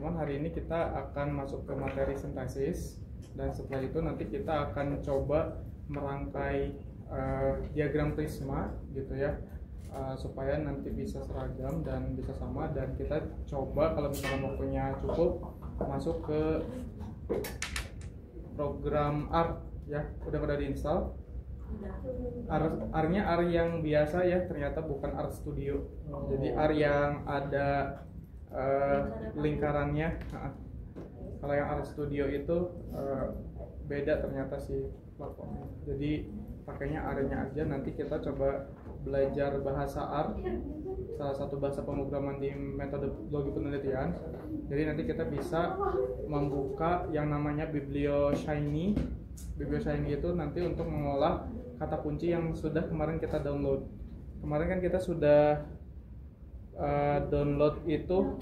teman-teman, hari ini kita akan masuk ke materi sintesis, dan setelah itu nanti kita akan coba merangkai diagram prisma gitu ya, supaya nanti bisa seragam dan bisa sama. Dan kita coba kalau misalnya waktunya cukup masuk ke program R ya. Udah diinstal? R-nya R yang biasa ya, ternyata bukan R Studio. Jadi R yang ada lingkarannya. Kalau yang R Studio itu beda ternyata sih platformnya. Jadi pakainya R-nya aja. Nanti kita coba belajar bahasa R, salah satu bahasa pemrograman di metodologi penelitian. Jadi nanti kita bisa membuka yang namanya BiblioShiny. BiblioShiny itu nanti untuk mengolah kata kunci yang sudah kemarin kita download. Kemarin kan kita sudah download itu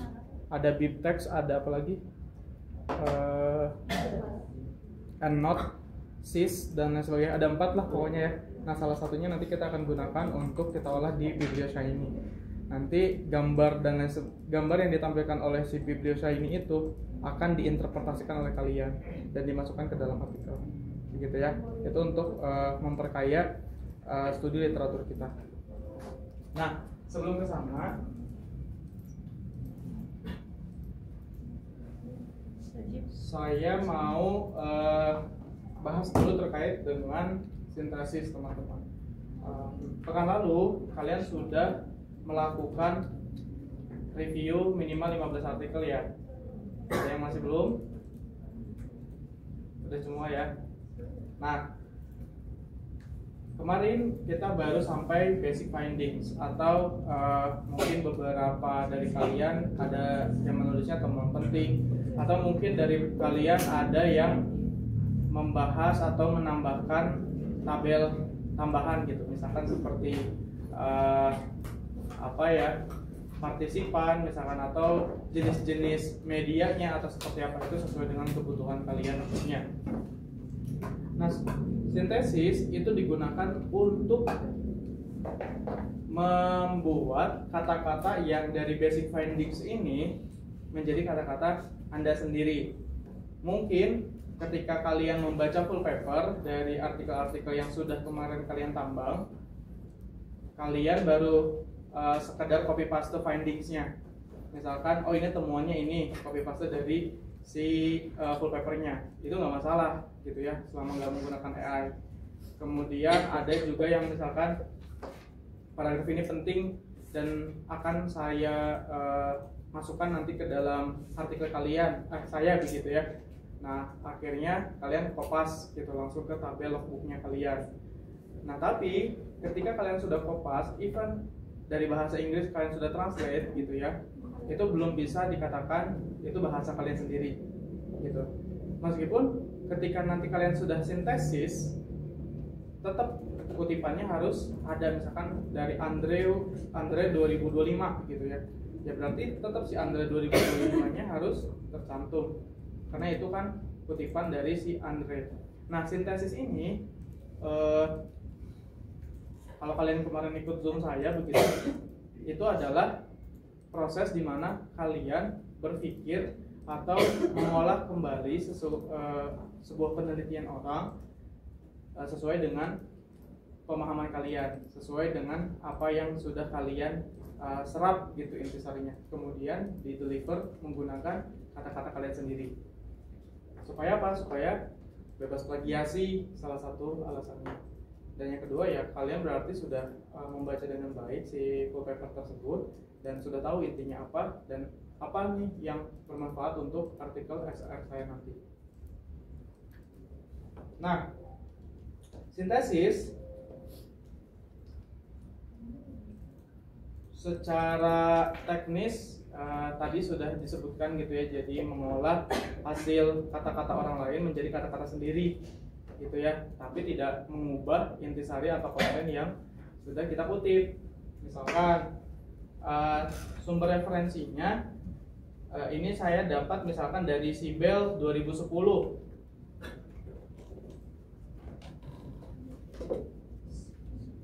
ada BibTeX, ada apa lagi? EndNote, Sys, dan lain sebagainya. Ada 4 lah pokoknya ya. Nah, salah satunya nanti kita akan gunakan untuk kita olah di BiblioShiny. Nanti gambar yang ditampilkan oleh si BiblioShiny itu akan diinterpretasikan oleh kalian dan dimasukkan ke dalam artikel. Begitu ya. Itu untuk memperkaya studi literatur kita. Nah, sebelum ke sana, saya mau bahas dulu terkait dengan sintesis, teman-teman. Pekan lalu kalian sudah melakukan review minimal 15 artikel ya. Ada yang masih belum? Sudah semua ya. Nah, kemarin kita baru sampai basic findings, atau mungkin beberapa dari kalian ada yang menulisnya temuan penting, atau mungkin dari kalian ada yang membahas atau menambahkan tabel tambahan gitu, misalkan seperti partisipan misalkan, atau jenis-jenis medianya atau seperti apa, itu sesuai dengan kebutuhan kalian tentunya. Nah, sintesis itu digunakan untuk membuat kata-kata yang dari basic findings ini menjadi kata-kata Anda sendiri. Mungkin ketika kalian membaca full paper dari artikel-artikel yang sudah kemarin kalian tambang, kalian baru sekedar copy paste findingsnya. Misalkan, oh ini temuannya ini, copy paste dari si full papernya, itu nggak masalah gitu ya, selama nggak menggunakan AI. Kemudian ada juga yang misalkan paragraf ini penting dan akan saya masukkan nanti ke dalam artikel kalian, saya begitu ya. Nah, akhirnya kalian kopas gitu langsung ke tabel logbooknya kalian. Nah, tapi ketika kalian sudah kopas, even dari bahasa Inggris kalian sudah translate gitu ya, itu belum bisa dikatakan itu bahasa kalian sendiri gitu. Meskipun ketika nanti kalian sudah sintesis, tetap kutipannya harus ada, misalkan dari Andre 2025 gitu ya. Ya berarti tetap si Andre 2025-nya harus tercantum, karena itu kan kutipan dari si Andre. Nah, sintesis ini kalau kalian kemarin ikut Zoom saya begitu, itu adalah proses di mana kalian berpikir atau mengolah kembali sebuah penelitian orang sesuai dengan pemahaman kalian, sesuai dengan apa yang sudah kalian serap gitu intisarinya, kemudian di deliver menggunakan kata-kata kalian sendiri. Supaya apa? Supaya bebas plagiasi, salah satu alasannya. Dan yang kedua ya, kalian berarti sudah membaca dengan baik si full paper tersebut dan sudah tahu intinya apa dan apa nih yang bermanfaat untuk artikel SR saya nanti. Nah, sintesis secara teknis tadi sudah disebutkan gitu ya, jadi mengolah hasil kata-kata orang lain menjadi kata-kata sendiri gitu ya, tapi tidak mengubah intisari atau konten yang sudah kita kutip. Misalkan sumber referensinya ini saya dapat misalkan dari Sibel 2010.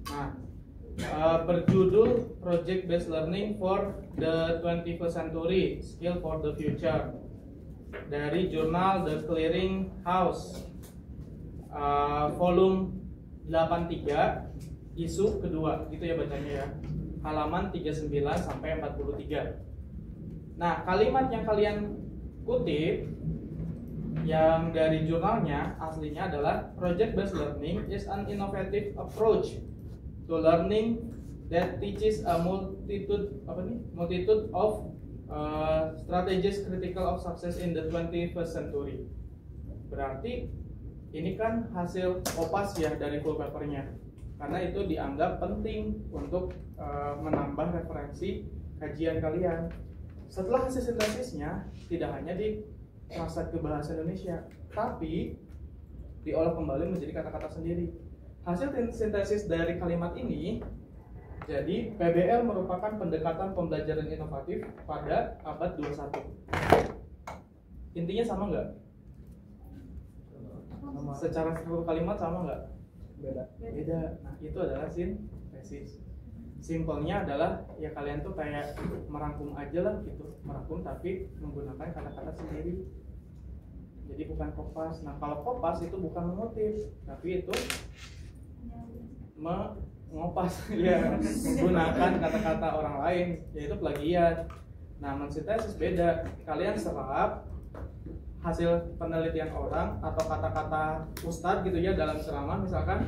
Nah, berjudul Project Based Learning for the 21st Century, Skill for the Future, dari jurnal The Clearing House, volume 83, isu kedua, gitu ya bacanya ya, halaman 39 sampai 43. Nah, kalimat yang kalian kutip yang dari jurnalnya aslinya adalah Project Based Learning is an innovative approach to learning that teaches a multitude of strategies critical of success in the 21st century. Berarti ini kan hasil kopas ya dari full papernya, karena itu dianggap penting untuk menambah referensi kajian kalian. Setelah hasil sintesisnya tidak hanya ditranslate ke bahasa Indonesia, tapi diolah kembali menjadi kata-kata sendiri. Hasil sintesis dari kalimat ini, jadi PBL merupakan pendekatan pembelajaran inovatif pada abad 21. Intinya sama nggak? Secara struktur kalimat sama nggak? Beda. Nah, itu adalah sintesis. Simpelnya adalah ya kalian tuh kayak merangkum aja lah gitu, merangkum tapi menggunakan kata-kata sendiri. Jadi bukan kopas. Nah, kalau kopas itu bukan mengutip, tapi itu mengopas ya, menggunakan kata-kata orang lain, yaitu plagiat. Nah, mensintesis beda. Kalian serap hasil penelitian orang atau kata-kata ustadz gitu ya dalam ceramah misalkan,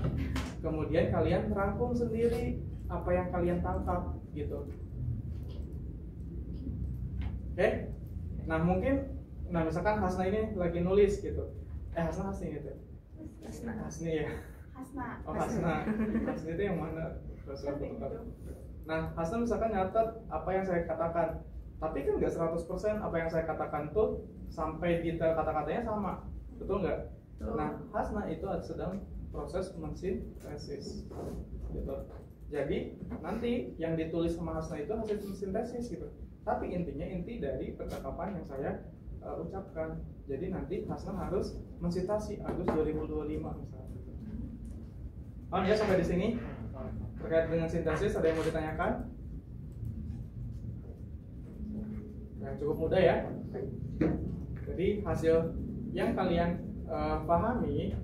kemudian kalian merangkum sendiri apa yang kalian tangkap gitu. Oke? Nah, misalkan Hasna ini lagi nulis gitu. Hasni gitu. Hasni ya. Oh, Hasna. Hasni itu yang mana? Nah, Hasna misalkan nyatet apa yang saya katakan, tapi kan nggak 100% apa yang saya katakan tuh sampai detail kata-katanya sama, betul nggak? Nah, Hasna itu sedang proses mensintesis, gitu. Jadi nanti yang ditulis sama Hasna itu hasil sintesis gitu. Tapi inti dari percakapan yang saya ucapkan. Jadi nanti Hasna harus mensitasi Agustus 2025 misalnya. Oh ya, sampai di sini terkait dengan sintesis ada yang mau ditanyakan? Nah, cukup mudah ya. Jadi hasil yang kalian pahami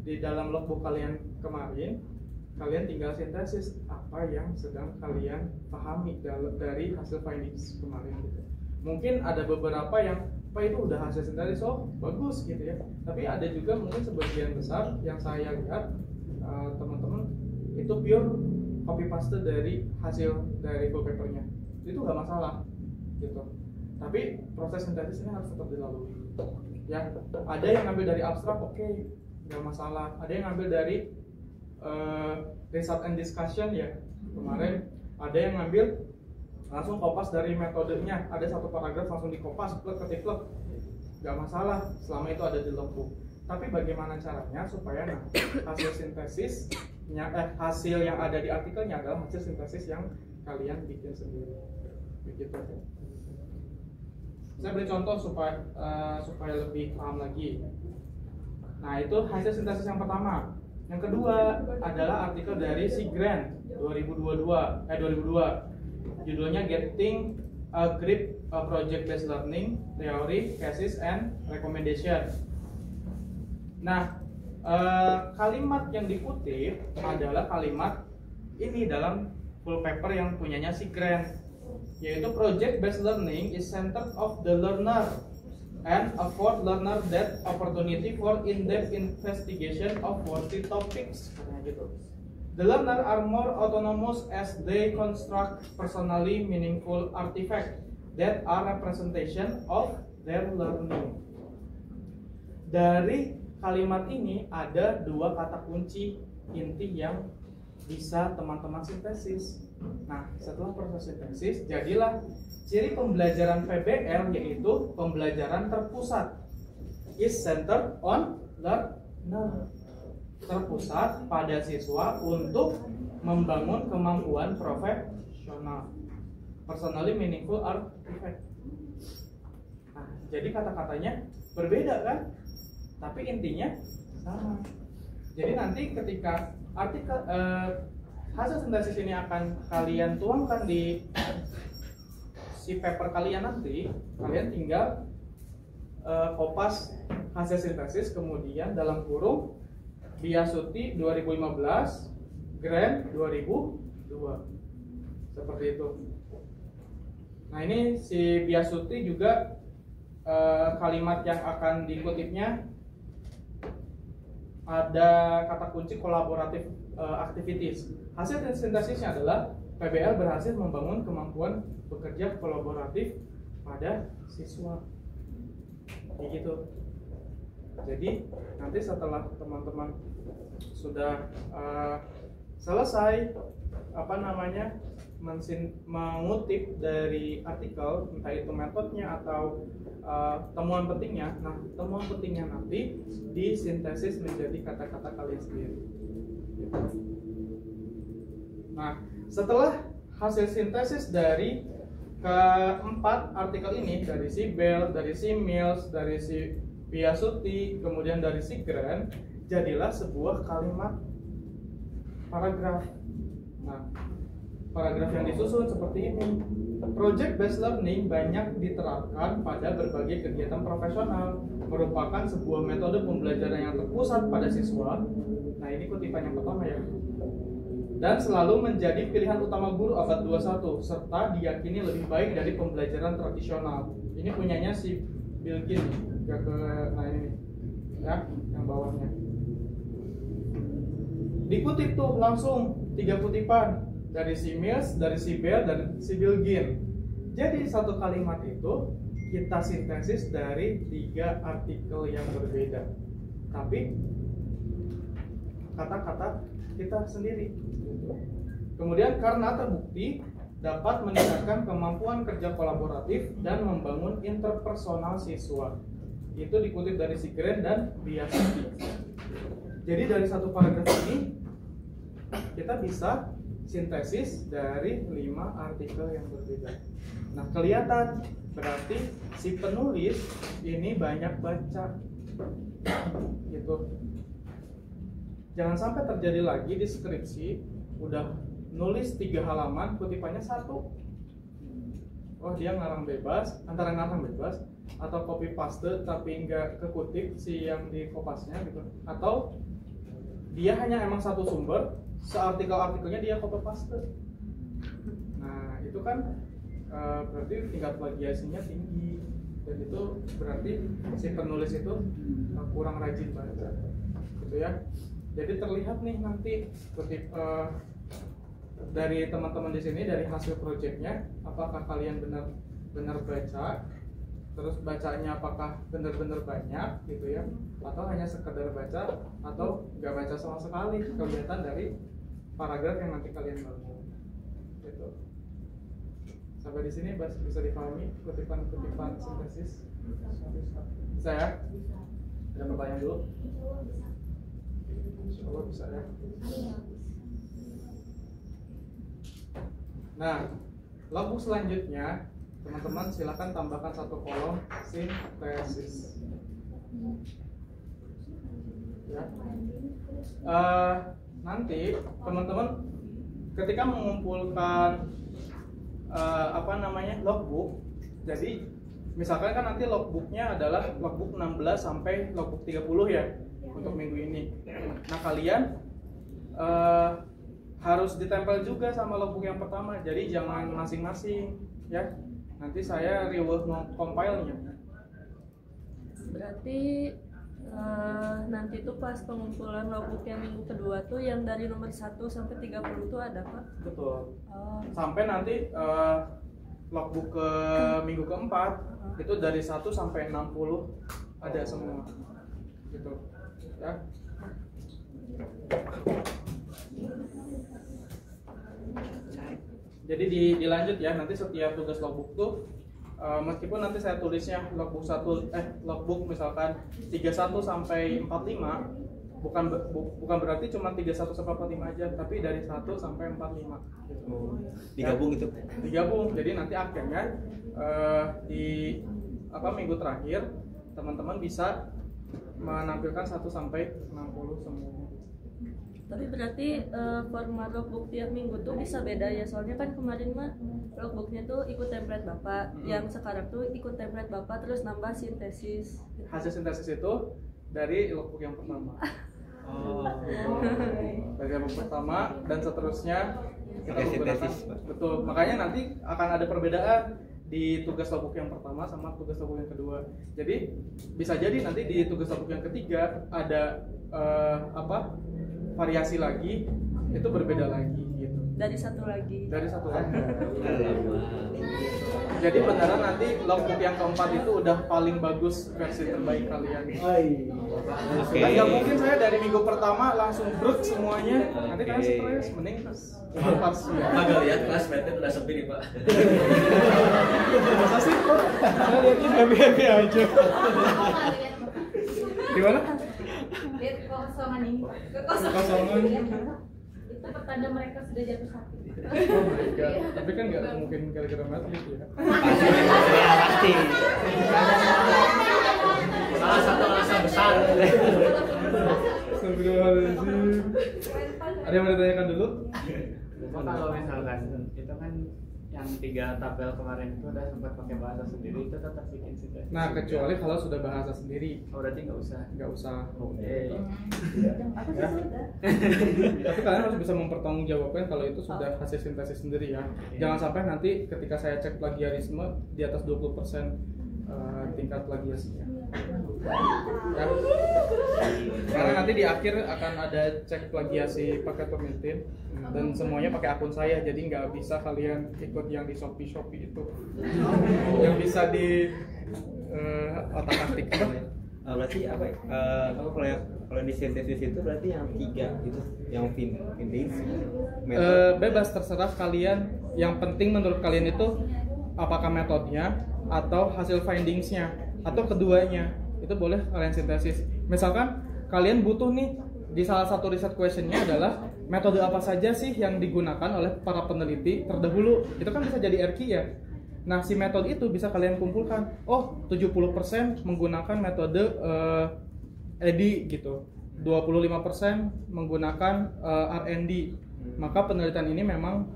di dalam logbook kalian kemarin, kalian tinggal sintesis apa yang sedang kalian pahami dari hasil findings kemarin gitu. Mungkin ada beberapa yang itu udah hasil sintesis, oh bagus gitu ya. Tapi ada juga mungkin sebagian besar yang saya lihat teman-teman itu pure copy paste dari hasil dari full papernya, itu nggak masalah gitu. Tapi proses sintesis ini harus tetap dilalui ya. Ada yang ngambil dari abstrak, oke, nggak masalah. Ada yang ngambil dari result and discussion ya kemarin. Ada yang ngambil langsung kopas dari metodenya, ada satu paragraf langsung dikopas, ketik, nggak masalah selama itu ada di logbook. Tapi bagaimana caranya supaya hasil sintesisnya, hasil yang ada di artikelnya adalah hasil sintesis yang kalian bikin sendiri, begitu. Saya beri contoh supaya lebih paham lagi. Nah, itu hasil sintesis yang pertama. Yang kedua adalah artikel dari Sigran 2002. Judulnya Getting a Grip Project Based Learning Theory, Cases and Recommendation. Nah, kalimat yang dikutip adalah kalimat ini dalam full paper yang punyanya Sigran, yaitu Project Based Learning is centered of the learner and afford learner that opportunity for in-depth investigation of worthy topics. Gitu. The learner are more autonomous as they construct personally meaningful artifacts that are representation of their learning. Dari kalimat ini ada dua kata kunci inti yang bisa teman-teman sintesis. Nah, setelah proses sintesis, jadilah ciri pembelajaran PBL, yaitu pembelajaran terpusat, is centered on learner, terpusat pada siswa untuk membangun kemampuan profesional, personally meaningful artifact. Nah, jadi kata-katanya berbeda kan, tapi intinya sama. Jadi nanti ketika artikel hasil sintesis ini akan kalian tuangkan di si paper kalian nanti, kalian tinggal kopas hasil sintesis, kemudian dalam kurung Biasuti 2015, Grand 2002, seperti itu. Nah ini si Biasuti juga kalimat yang akan dikutipnya ada kata kunci kolaboratif activities. Hasil sintesisnya adalah PBL berhasil membangun kemampuan bekerja kolaboratif pada siswa. Begitu. Jadi nanti setelah teman-teman sudah selesai mengutip dari artikel, entah itu metodenya atau temuan pentingnya. Nah, temuan pentingnya nanti disintesis menjadi kata-kata kalian sendiri. Nah, setelah hasil sintesis dari keempat artikel ini, dari si Bell, dari si Mills, dari si Biasuti, kemudian dari si Grant, jadilah sebuah kalimat paragraf. Nah, paragraf yang disusun seperti ini. Project based learning banyak diterapkan pada berbagai kegiatan profesional, merupakan sebuah metode pembelajaran yang terpusat pada siswa. Nah, ini kutipan yang pertama ya. Dan selalu menjadi pilihan utama guru abad 21, serta diyakini lebih baik dari pembelajaran tradisional. Ini punyanya si Bill Gates. Nah ini ya, yang bawahnya. Dikutip tuh langsung 3 kutipan dari si Mills, dari si Bell, dan si Bill Gates. Jadi satu kalimat itu kita sintesis dari 3 artikel yang berbeda, tapi kata-kata kita sendiri. Kemudian karena terbukti dapat meningkatkan kemampuan kerja kolaboratif dan membangun interpersonal siswa. Itu dikutip dari si Grant dan Biasuti. Jadi dari satu paragraf ini kita bisa sintesis dari 5 artikel yang berbeda. Nah, kelihatan berarti si penulis ini banyak baca gitu. Jangan sampai terjadi lagi di skripsi udah nulis 3 halaman, kutipannya 1. Oh, dia ngarang bebas, antara ngarang bebas atau copy paste tapi nggak kekutip si yang di kopasnya gitu, atau dia hanya emang satu sumber, seartikel-artikelnya dia copy paste. Nah, itu kan berarti tingkat plagiasinya tinggi, dan itu berarti si penulis itu kurang rajin baca gitu ya. Jadi terlihat nih nanti kutip dari teman-teman di sini, dari hasil proyeknya, apakah kalian benar-benar baca, terus bacanya apakah benar-benar banyak gitu ya, atau hanya sekedar baca atau nggak baca sama sekali. Kelihatan dari paragraf yang nanti kalian bangun gitu. Sampai di sini bisa dipahami kutipan-kutipan sintesis? Bisa ya? Ada pertanyaan dulu? Insyaallah bisa ya. Nah, logbook selanjutnya teman-teman silakan tambahkan 1 kolom sintesis. Ya. Nanti teman-teman ketika mengumpulkan logbook, jadi misalkan kan nanti logbooknya adalah logbook 16 sampai logbook 30 ya untuk minggu ini. Nah, kalian harus ditempel juga sama logbook yang pertama, jadi jangan masing-masing ya. Nanti saya reward compile-nya. Berarti nanti tuh pas pengumpulan logbook yang minggu kedua tuh yang dari nomor 1 sampai 30 tuh ada Pak? Betul. Sampai nanti logbook ke minggu keempat itu dari 1 sampai 60 ada semua gitu ya. Jadi dilanjut ya, nanti setiap tugas logbook tuh meskipun nanti saya tulisnya logbook misalkan 31 sampai 45, bukan berarti cuma 31 sampai 45 aja, tapi dari 1 sampai 45 gitu. Digabung gitu. Digabung. Jadi nanti akhirnya di minggu terakhir teman-teman bisa menampilkan 1 sampai 60 semua. Tapi berarti format logbook tiap minggu tuh bisa beda ya, soalnya kan kemarin mah logbooknya tuh ikut template Bapak, yang sekarang tuh ikut template Bapak terus nambah sintesis. Hasil sintesis itu dari logbook yang pertama. Dari logbook pertama dan seterusnya kita menggunakan. Betul, makanya nanti akan ada perbedaan di tugas logbook yang pertama sama tugas logbook yang kedua. Jadi bisa jadi nanti di tugas logbook yang ketiga ada variasi lagi, itu berbeda lagi gitu. Dari satu lagi. Jadi beneran nanti logbook yang keempat itu udah paling bagus versi terbaik kalian. Dan nggak mungkin saya dari minggu pertama langsung brut semuanya. Nanti kalian stres, mending pas ya. Agak lihat kelas meter udah sepi nih Pak. Masa sih kok? Saya lihatnya happy aja. Gimana? Lihat kekosongan ini. Kekosongan. Itu pertanda mereka sudah jatuh sakit. Oh my god. Tapi kan nggak mungkin gara-gara mati gitu ya. Pasti. Salah satu alasan besar. Astagfirullahaladzim. Ada yang mau ditanyakan dulu? Kalau misalkan itu kan yang 3 tabel kemarin itu udah sempat pakai bahasa sendiri, itu tetap bikin sintesis. Nah, kecuali kalau sudah bahasa sendiri. Oh, berarti nggak usah. Nggak usah. Oke. Ya. Tapi kalian harus bisa mempertanggungjawabkan kalau itu sudah hasil sintesis sendiri ya. Jangan sampai nanti ketika saya cek plagiarisme di atas 20% tingkat plagiasinya. Ya. Karena nanti di akhir akan ada cek plagiasi pakai Turnitin dan semuanya pakai akun saya, jadi nggak bisa kalian ikut yang di Shopee itu yang bisa di otak-atik. Berarti apa ya? Kalau di sintesis itu berarti yang 3 itu yang vintage bebas, terserah kalian. Yang penting menurut kalian itu apakah metodenya atau hasil findingsnya atau keduanya, itu boleh kalian sintesis. Misalkan kalian butuh nih di salah satu riset questionnya adalah metode apa saja sih yang digunakan oleh para peneliti terdahulu, itu kan bisa jadi RQ ya. Nah, si metode itu bisa kalian kumpulkan. Oh, 70% menggunakan metode EDI gitu, 25% menggunakan R&D. Maka penelitian ini memang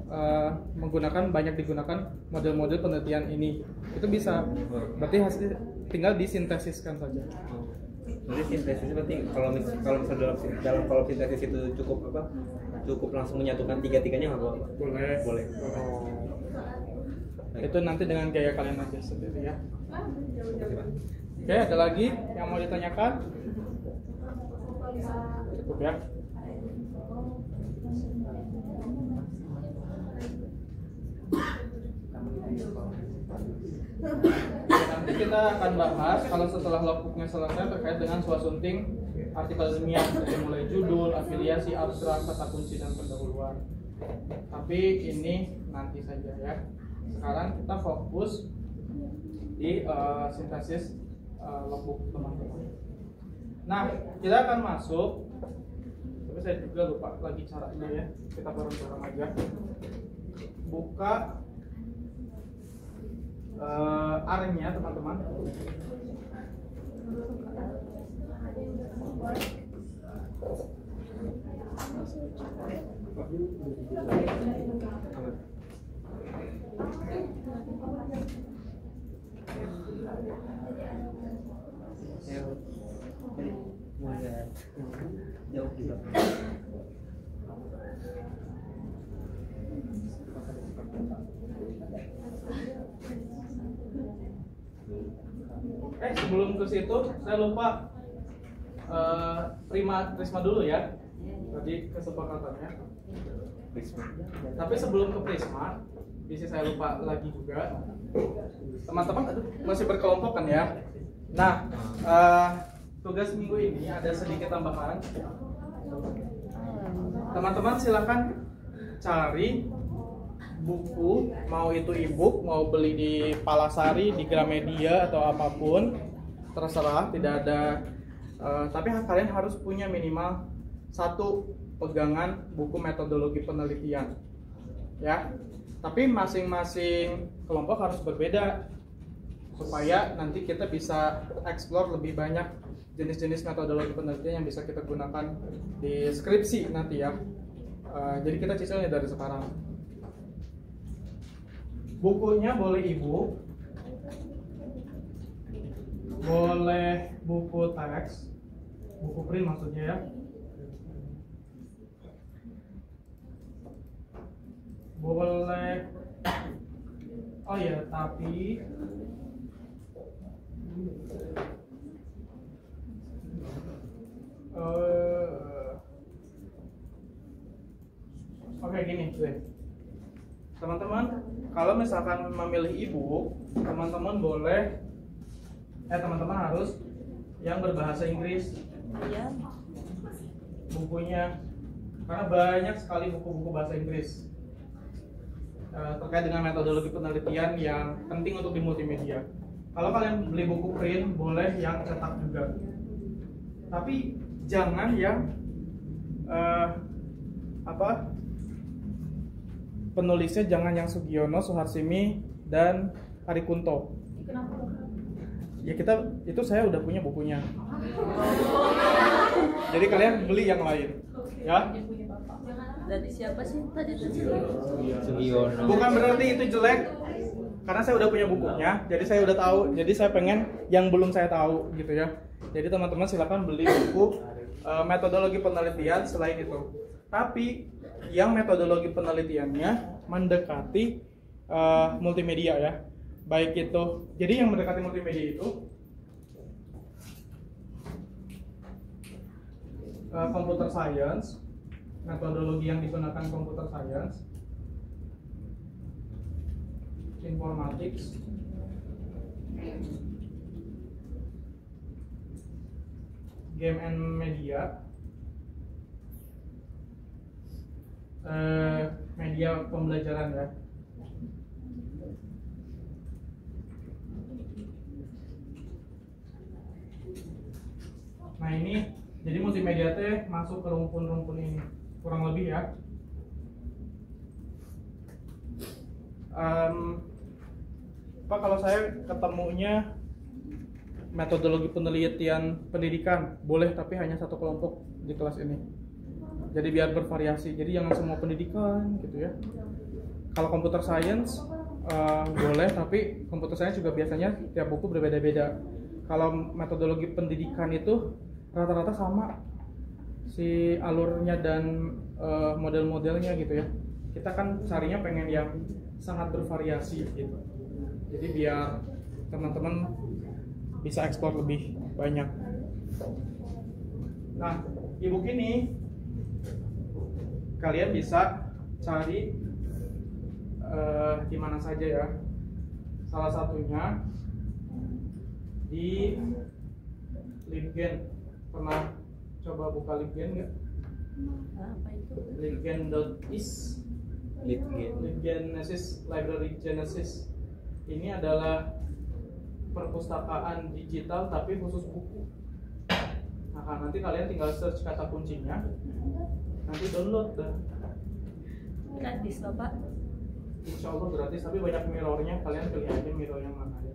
banyak digunakan model-model penelitian ini. Itu bisa. Berarti hasil tinggal disintesiskan saja. Jadi sintesis berarti kalau misalnya dalam kolom sintesis itu cukup langsung menyatukan tiga-tiganya nggak apa-apa? Boleh. Itu nanti dengan gaya kalian aja sendiri ya. Oke, ada lagi yang mau ditanyakan? Cukup ya. Nanti kita akan bahas kalau setelah logbooknya selesai terkait dengan swasembada artikel ilmiah, dari mulai judul, afiliasi, abstrak, kata kunci dan pendahuluan. Tapi ini nanti saja ya. Sekarang kita fokus di sintesis logbook teman-teman. Nah, kita akan masuk. Tapi saya juga lupa lagi caranya ya. Kita bareng-bareng aja. Buka R-nya teman-teman. Jauh juga. Sebelum ke situ saya lupa Prisma dulu ya. Tadi kesepakatannya. Tapi sebelum ke Prisma, bisa saya lupa lagi juga. Teman-teman masih berkelompok kan ya. Nah, tugas minggu ini ada sedikit tambahan. Teman-teman silakan cari buku, mau itu e-book, mau beli di Palasari, di Gramedia atau apapun, terserah, tidak ada. Tapi kalian harus punya minimal 1 pegangan buku metodologi penelitian, ya. Tapi masing-masing kelompok harus berbeda supaya nanti kita bisa explore lebih banyak jenis-jenis metodologi penelitian yang bisa kita gunakan di skripsi nanti ya. Jadi kita cicilnya dari sekarang. Bukunya boleh e-book, boleh buku teks, buku print maksudnya ya. Boleh. Oh ya, tapi oke gini deh. Teman-teman, kalau misalkan memilih e-book, teman-teman harus yang berbahasa Inggris Iya. bukunya, karena banyak sekali buku-buku bahasa Inggris terkait dengan metodologi penelitian yang penting untuk di multimedia. Kalau kalian beli buku print, boleh yang cetak juga, tapi jangan yang penulisnya jangan yang Sugiono, Suharsimi, dan Arikunto. Kenapa? Ya itu saya udah punya bukunya. Jadi kalian beli yang lain, ya. Dari siapa sih tadi? Sugiono. Bukan berarti itu jelek, karena saya udah punya bukunya, jadi saya udah tahu. Jadi saya pengen yang belum saya tahu gitu ya. Jadi teman-teman silakan beli buku metodologi penelitian selain itu. Tapi yang metodologi penelitiannya mendekati multimedia ya. Baik itu, jadi yang mendekati multimedia itu computer science, metodologi yang digunakan computer science, informatics, game and media, media pembelajaran ya. Nah ini, jadi multimedia teh masuk ke rumpun-rumpun ini, kurang lebih ya. Pak, kalau saya ketemunya metodologi penelitian pendidikan boleh, tapi hanya satu kelompok di kelas ini. Jadi biar bervariasi, jadi jangan semua pendidikan gitu ya. Kalau computer science boleh, tapi computer science juga biasanya tiap buku berbeda-beda. Kalau metodologi pendidikan itu rata-rata sama si alurnya dan model-modelnya gitu ya. Kita kan carinya pengen yang sangat bervariasi gitu. Jadi biar teman-teman bisa eksplor lebih banyak. Nah, e-book ini kalian bisa cari di mana saja ya. Salah satunya di LibGen. Pernah coba buka LibGen nggak? Apa itu? LibGen.is. LibGenesis, Library Genesis. Ini adalah perpustakaan digital tapi khusus buku. Nah, nanti kalian tinggal search kata kuncinya, nanti download dah. Gratis loh Pak. Insya Allah gratis, tapi banyak mirrornya. Kalian pilih aja mirror yang mana ya.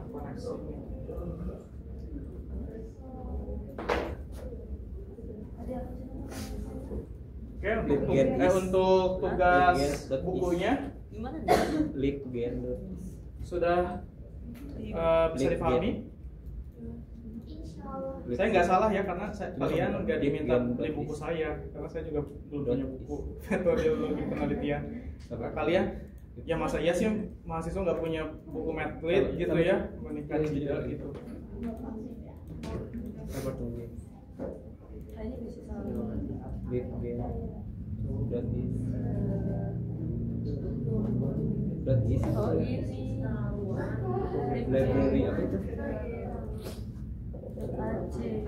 Koneksi. Oke, untuk tugas bukunya Gimana? LibGen. sudah bisa dipahami. Saya nggak salah ya, karena kalian nggak diminta beli buku saya, karena saya juga belum punya buku metodologi penelitian. Kalian ya masa iya sih mahasiswa nggak punya buku Medlit gitu ya, menikah tidak gitu. Apa tunggu? Kayaknya bisa salah. LibGen. Oh ini. Library apa itu? Aceh.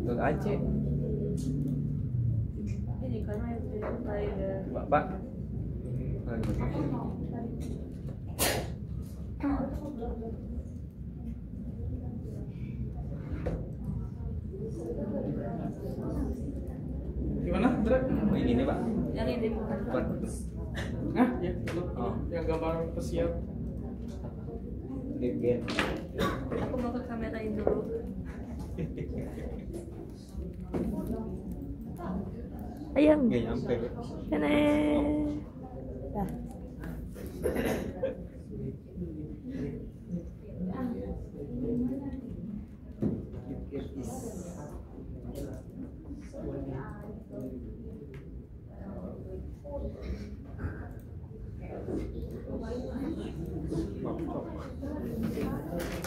.ac. Ini kan library. Pak. Gimana, Dra? Oh, ini nih, Pak. Yang ini bukan. Bukan. Nah, ya, itu. Yang gambar pesiar. Gen. Aku mau ke kamerain dulu. Ayang. Nggak nyampe. Nenek. Dah.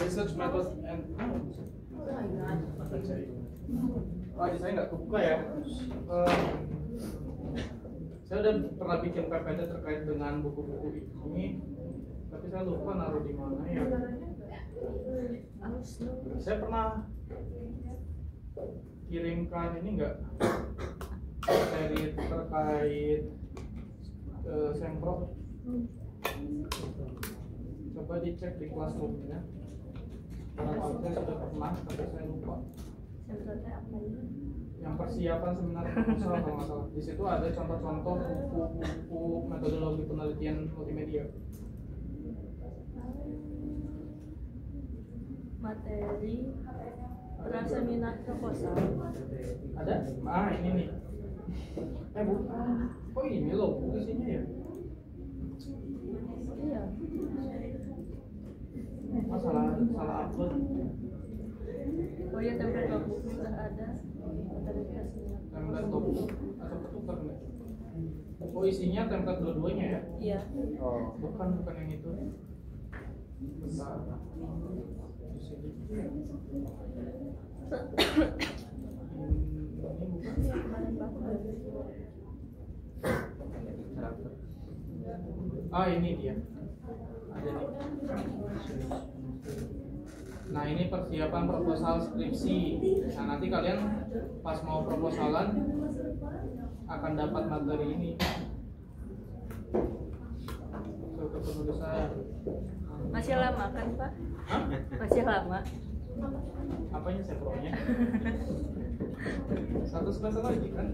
Research method and di saya nggak kebuka ya. Saya udah pernah bikin PPT terkait dengan buku-buku ini, tapi saya lupa naruh di mana ya. Saya pernah kirimkan ini nggak materi terkait Sempro. Coba dicek di Classroom-nya. Saya sudah pernah, tapi saya lupa. Yang persiapan seminar proposal kalau nggak salah. Di situ ada contoh-contoh buku-buku metodologi penelitian multimedia. Materi praseminar proposal. Ada? Ah, ini nih. Bukan. Kok ini loh isinya ya? Iya. Salah upload. Oh ya, template notebook sudah ada. Materi praseminar. Template notebook atau ketukar nggak? Oh, isinya template dua-duanya ya? Iya. Oh, bukan yang itu. Bentar. Di sini. Ini bukan. Ah, ini dia. Ada nih. Nah, ini persiapan proposal skripsi. Nah, nanti kalian pas mau proposalan akan dapat materi ini. Untuk penulisan. Masih lama kan, Pak? Hah? Masih lama. Apanya Sempronya? Satu semester lagi kan?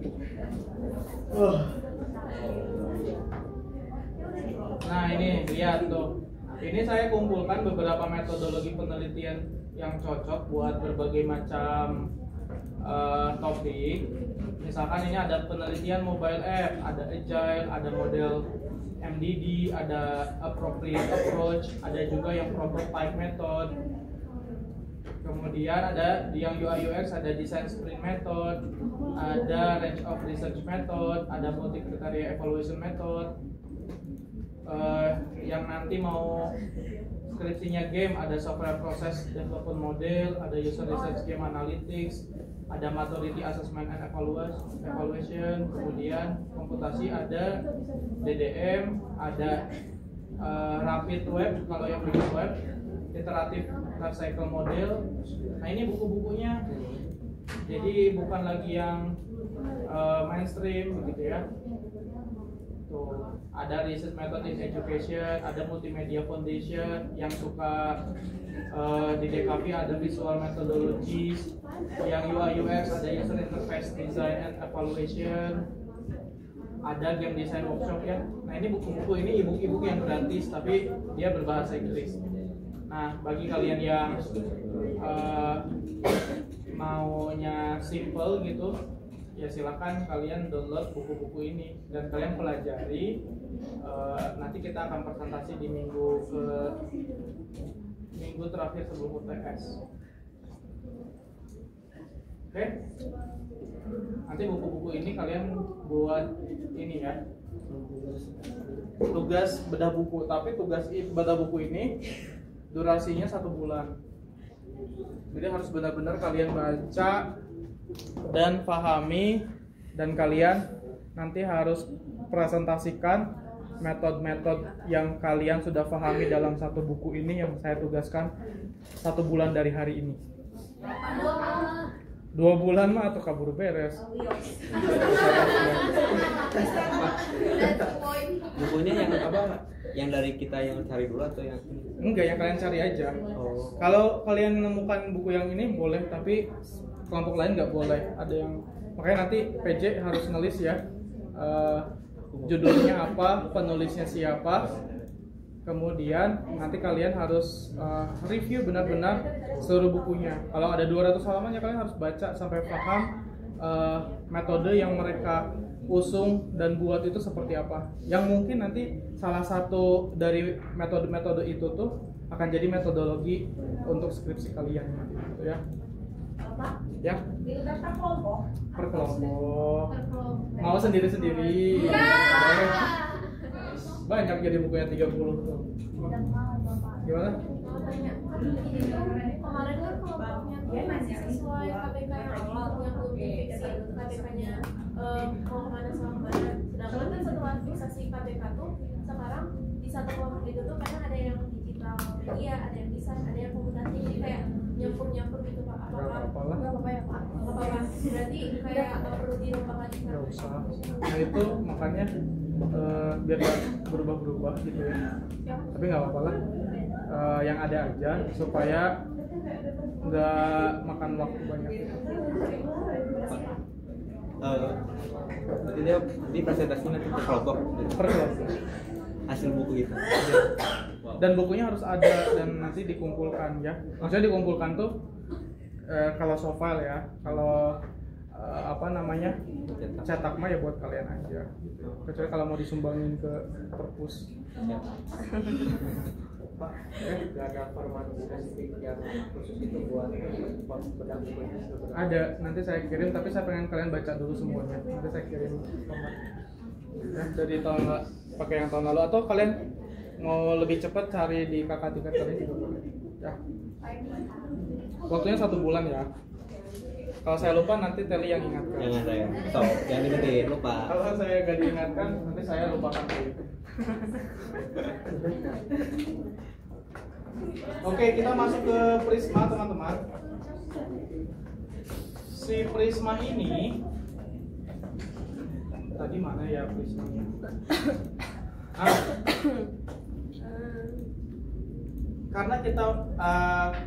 Nah, ini lihat tuh. Ini saya kumpulkan beberapa metodologi penelitian yang cocok buat berbagai macam topik. Misalkan ini ada penelitian mobile app, ada agile, ada model MDD, ada appropriate approach, ada juga yang prototype method. Kemudian ada yang UI UX, ada design sprint method, ada range of research method, ada multi criteria evaluation method. Yang nanti mau skripsinya game, ada software process development model, ada user research game analytics, ada maturity assessment and evaluation, kemudian komputasi ada DDM, ada rapid web kalau yang bikin web, iterative life cycle model. Nah, ini buku-bukunya, jadi bukan lagi yang mainstream begitu ya. Tuh, ada research method in education, ada multimedia foundation, yang suka di DKV ada visual methodologies, yang UI UX ada user interface design and evaluation, ada game design workshop ya. Nah, ini buku-buku ini ebook yang gratis tapi dia berbahasa Inggris. Nah, bagi kalian yang maunya simple gitu, ya silakan kalian download buku-buku ini dan kalian pelajari. Nanti kita akan presentasi di minggu terakhir sebelum UTS. Oke? Nanti buku-buku ini kalian buat ini ya, tugas bedah buku. Tapi tugas bedah buku ini durasinya 1 bulan. Jadi harus benar-benar kalian baca dan pahami, dan kalian nanti harus presentasikan metode-metode yang kalian sudah pahami dalam satu buku ini yang saya tugaskan 1 bulan dari hari ini. 2 bulan mah atau kabur beres. Bukunya yang apa? Yang dari kita yang cari dulu atau yang Enggak, yang kalian cari aja. Oh. Kalau kalian menemukan buku yang ini boleh, tapi kelompok lain nggak boleh. Ada yang makanya nanti PJ harus nulis ya, judulnya apa, penulisnya siapa, kemudian nanti kalian harus review benar-benar seluruh bukunya. Kalau ada 200 halaman ya kalian harus baca sampai paham metode yang mereka usung dan buat itu seperti apa. Yang mungkin nanti salah satu dari metode-metode itu tuh akan jadi metodologi untuk skripsi kalian nanti, gitu ya. Pak, Ya, itu kan per kelompok. per kelompok. Per kelompok. Mau sendiri-sendiri. Banyak jadi bukunya 30 tuh. Gimana? Kemarin kan kelompoknya tuh masih sesuai KPK yang awal yang belum difiksi KPK-nya mau kemana sama kemana. Sedangkan kan setelah fiksasi KPK tuh sekarang di satu kelompok itu tuh kadang ada yang digital media, ada yang desain, ada yang komunikasi, jadi kayak nyampur gitu Pak. Apakah nggak apa-apa ya Pak? Nggak apa-apa. Berarti kayak nggak perlu dirombak lagi. Nggak usah. Nah itu makanya biar nggak berubah-berubah gitu ya. Tapi nggak apa-apa lah. Yang ada aja supaya nggak makan waktu banyak. Berarti dia di presentasi nanti per kelompok Per kelompok. hasil buku itu. Dan bukunya harus ada dan nanti dikumpulkan ya. Maksudnya dikumpulkan tuh kalau soft file ya. Kalau apa namanya cetak mah ya buat kalian aja. Gitu. Kecuali kalau mau disumbangin ke perpus. Pak, nggak ada format spesifik yang khusus itu buat bedah bukunya? Ada, nanti saya kirim, tapi saya pengen kalian baca dulu semuanya. Nanti saya kirim format. Ya, dari tahun pakai yang tahun lalu atau kalian mau lebih cepat cari di kakak tingkat kalian juga boleh. Ya. Waktunya 1 bulan ya. Kalau saya lupa nanti Teli yang ingatkan. Jangan saya. So, jangan diingetin, lupa. Kalau saya gak diingatkan, nanti saya lupakan itu. Oke, kita masuk ke Prisma teman-teman. Si Prisma ini tadi mana ya Prismanya? Karena kita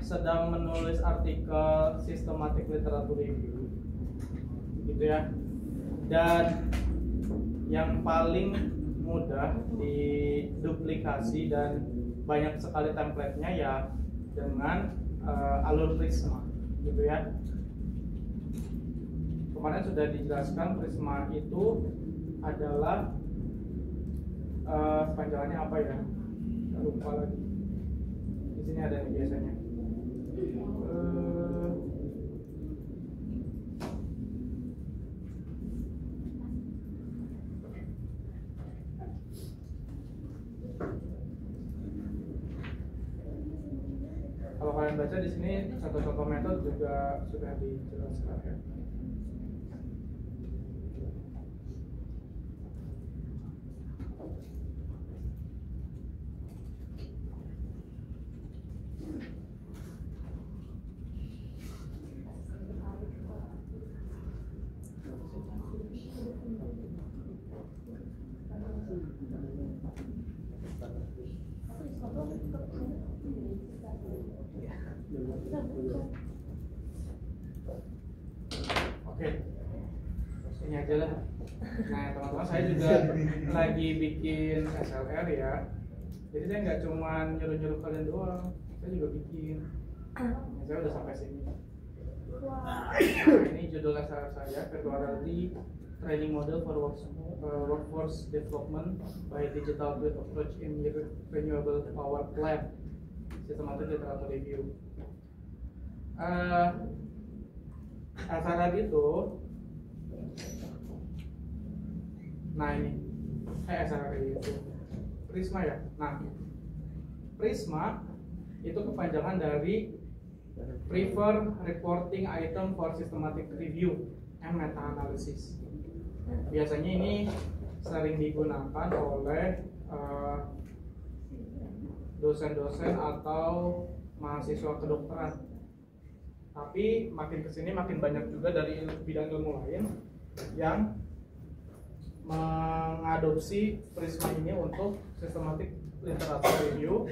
sedang menulis artikel Systematic Literature Review, gitu ya. Dan yang paling mudah diduplikasi dan banyak sekali template-nya ya dengan alur Prisma, gitu ya. Kemarin sudah dijelaskan Prisma itu adalah panjangannya apa ya? Lupa lagi. Di sini ada nih biasanya. Kalau kalian baca di sini contoh-contoh metode juga sudah dijelaskan ya. Oke, ini aja lah. Nah teman-teman, saya juga lagi bikin SLR ya. Jadi saya nggak cuma nyuruh-nyuruh kalian doang, saya juga bikin. Nah, saya udah sampai sini. Nah, ini judul SLR saya, Virtuality Training Model for Workforce Development by Digital Grid Approach in Renewable Power Plant, Systematic Literature Review. SLR itu, nah ini, SLR itu Prisma ya. Nah, Prisma itu kepanjangan dari Prefer Reporting Item for Systematic Review and Meta-Analysis. Biasanya ini sering digunakan oleh dosen-dosen atau mahasiswa kedokteran. Tapi makin kesini makin banyak juga dari bidang ilmu lain yang mengadopsi Prisma ini untuk systematic literature review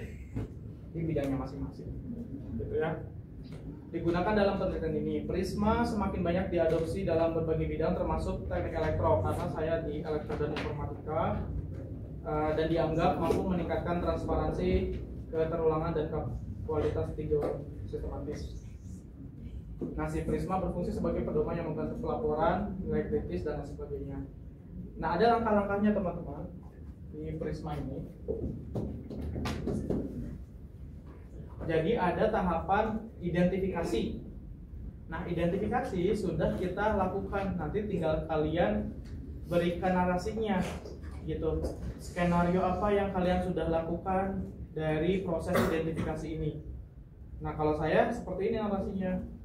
di bidangnya masing-masing, gitu ya. Digunakan dalam penelitian ini. Prisma semakin banyak diadopsi dalam berbagai bidang termasuk teknik elektro, karena saya di elektro dan informatika. dan dianggap mampu meningkatkan transparansi, keterulangan dan kualitas tinjauan sistematis. Nah, si Prisma berfungsi sebagai pedoman yang membantu pelaporan, nilai kritis dan lain sebagainya. Nah, ada langkah-langkahnya teman-teman di Prisma ini. Jadi ada tahapan identifikasi. Nah, identifikasi sudah kita lakukan, nanti tinggal kalian berikan narasinya gitu. Skenario apa yang kalian sudah lakukan dari proses identifikasi ini. Nah, kalau saya seperti ini narasinya.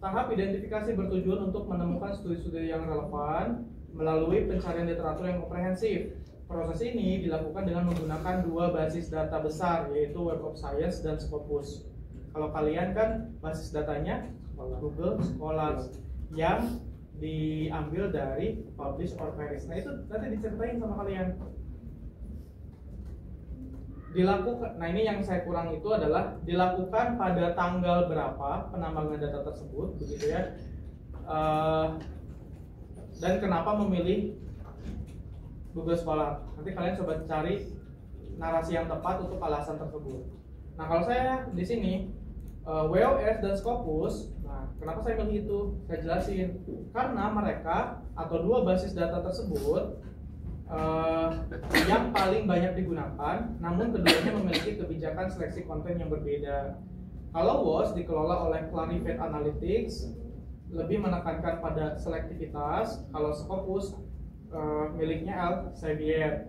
Tahap identifikasi bertujuan untuk menemukan studi-studi yang relevan melalui pencarian literatur yang komprehensif. Proses ini dilakukan dengan menggunakan dua basis data besar, yaitu Web of Science dan Scopus. Kalau kalian kan basis datanya Google Scholars yang diambil dari Publish or Perish. Nah, itu nanti diceritain sama kalian. Dilakukan, nah ini yang saya kurang itu adalah dilakukan pada tanggal berapa penambangan data tersebut, begitu ya. Dan kenapa memilih Google Scholar? Nanti kalian coba cari narasi yang tepat untuk alasan tersebut. Nah, kalau saya di sini WOS dan Scopus, nah kenapa saya pilih itu? Saya jelasin. Karena mereka atau dua basis data tersebut yang paling banyak digunakan, namun keduanya memiliki kebijakan seleksi konten yang berbeda. Kalau WOS dikelola oleh Clarivate Analytics, lebih menekankan pada selektivitas. Kalau Scopus miliknya Elsevier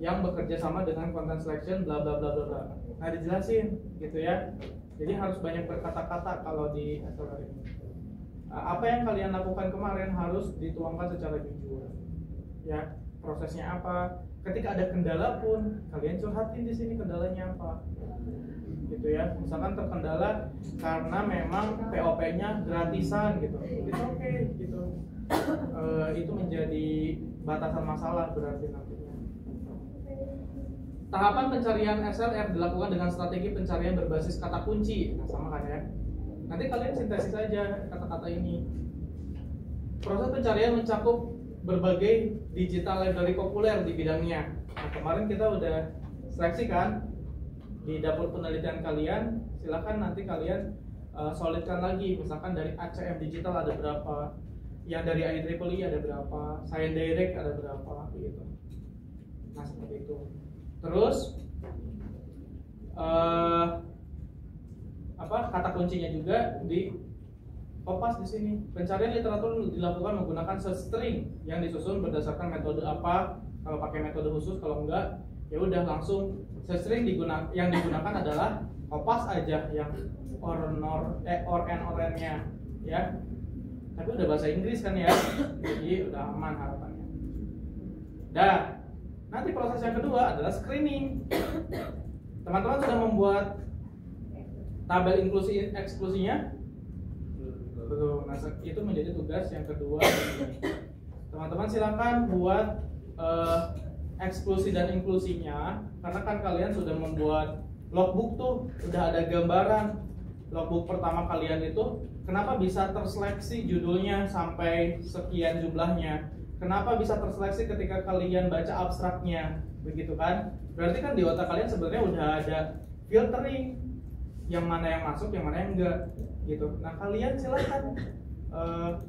yang bekerja sama dengan content selection bla bla bla bla bla. Nah, dijelasin gitu ya. Jadi harus banyak berkata-kata kalau di SLR ini. Apa yang kalian lakukan kemarin harus dituangkan secara jujur. Ya, prosesnya apa? Ketika ada kendala pun kalian curhatin di sini kendalanya apa. Gitu ya. Misalkan terkendala karena memang POP-nya gratisan gitu. Itu oke gitu. Itu menjadi batasan masalah berarti nantinya. Tahapan pencarian SLR dilakukan dengan strategi pencarian berbasis kata kunci. Nah, sama kan ya. Nanti kalian sintesis aja kata-kata ini. Proses pencarian mencakup berbagai digital library populer di bidangnya. Nah, kemarin kita udah seleksi kan di dapur penelitian kalian. Silakan nanti kalian solidkan lagi. Misalkan dari ACM Digital ada berapa, yang dari IEEE ada berapa, Science Direct ada berapa, gitu. Nah, seperti itu. Terus kata kuncinya juga di kopas di sini. Pencarian literatur dilakukan menggunakan search string yang disusun berdasarkan metode apa. Kalau pakai metode khusus, kalau enggak ya udah langsung search string yang digunakan adalah kopas aja yang or-and-or-nya ya. Tapi udah bahasa Inggris kan ya. Jadi udah aman harapannya. Dan nanti proses yang kedua adalah screening. Teman-teman sudah membuat tabel inklusi eksklusinya? Betul. Nah, itu menjadi tugas yang kedua. Teman-teman silakan buat eksklusi dan inklusinya, karena kan kalian sudah membuat logbook tuh, udah ada gambaran logbook pertama kalian itu kenapa bisa terseleksi judulnya sampai sekian jumlahnya. Kenapa bisa terseleksi ketika kalian baca abstraknya, begitu kan? Berarti kan di otak kalian sebenarnya udah ada filtering, yang mana yang masuk, yang mana yang enggak, gitu. Nah, kalian silahkan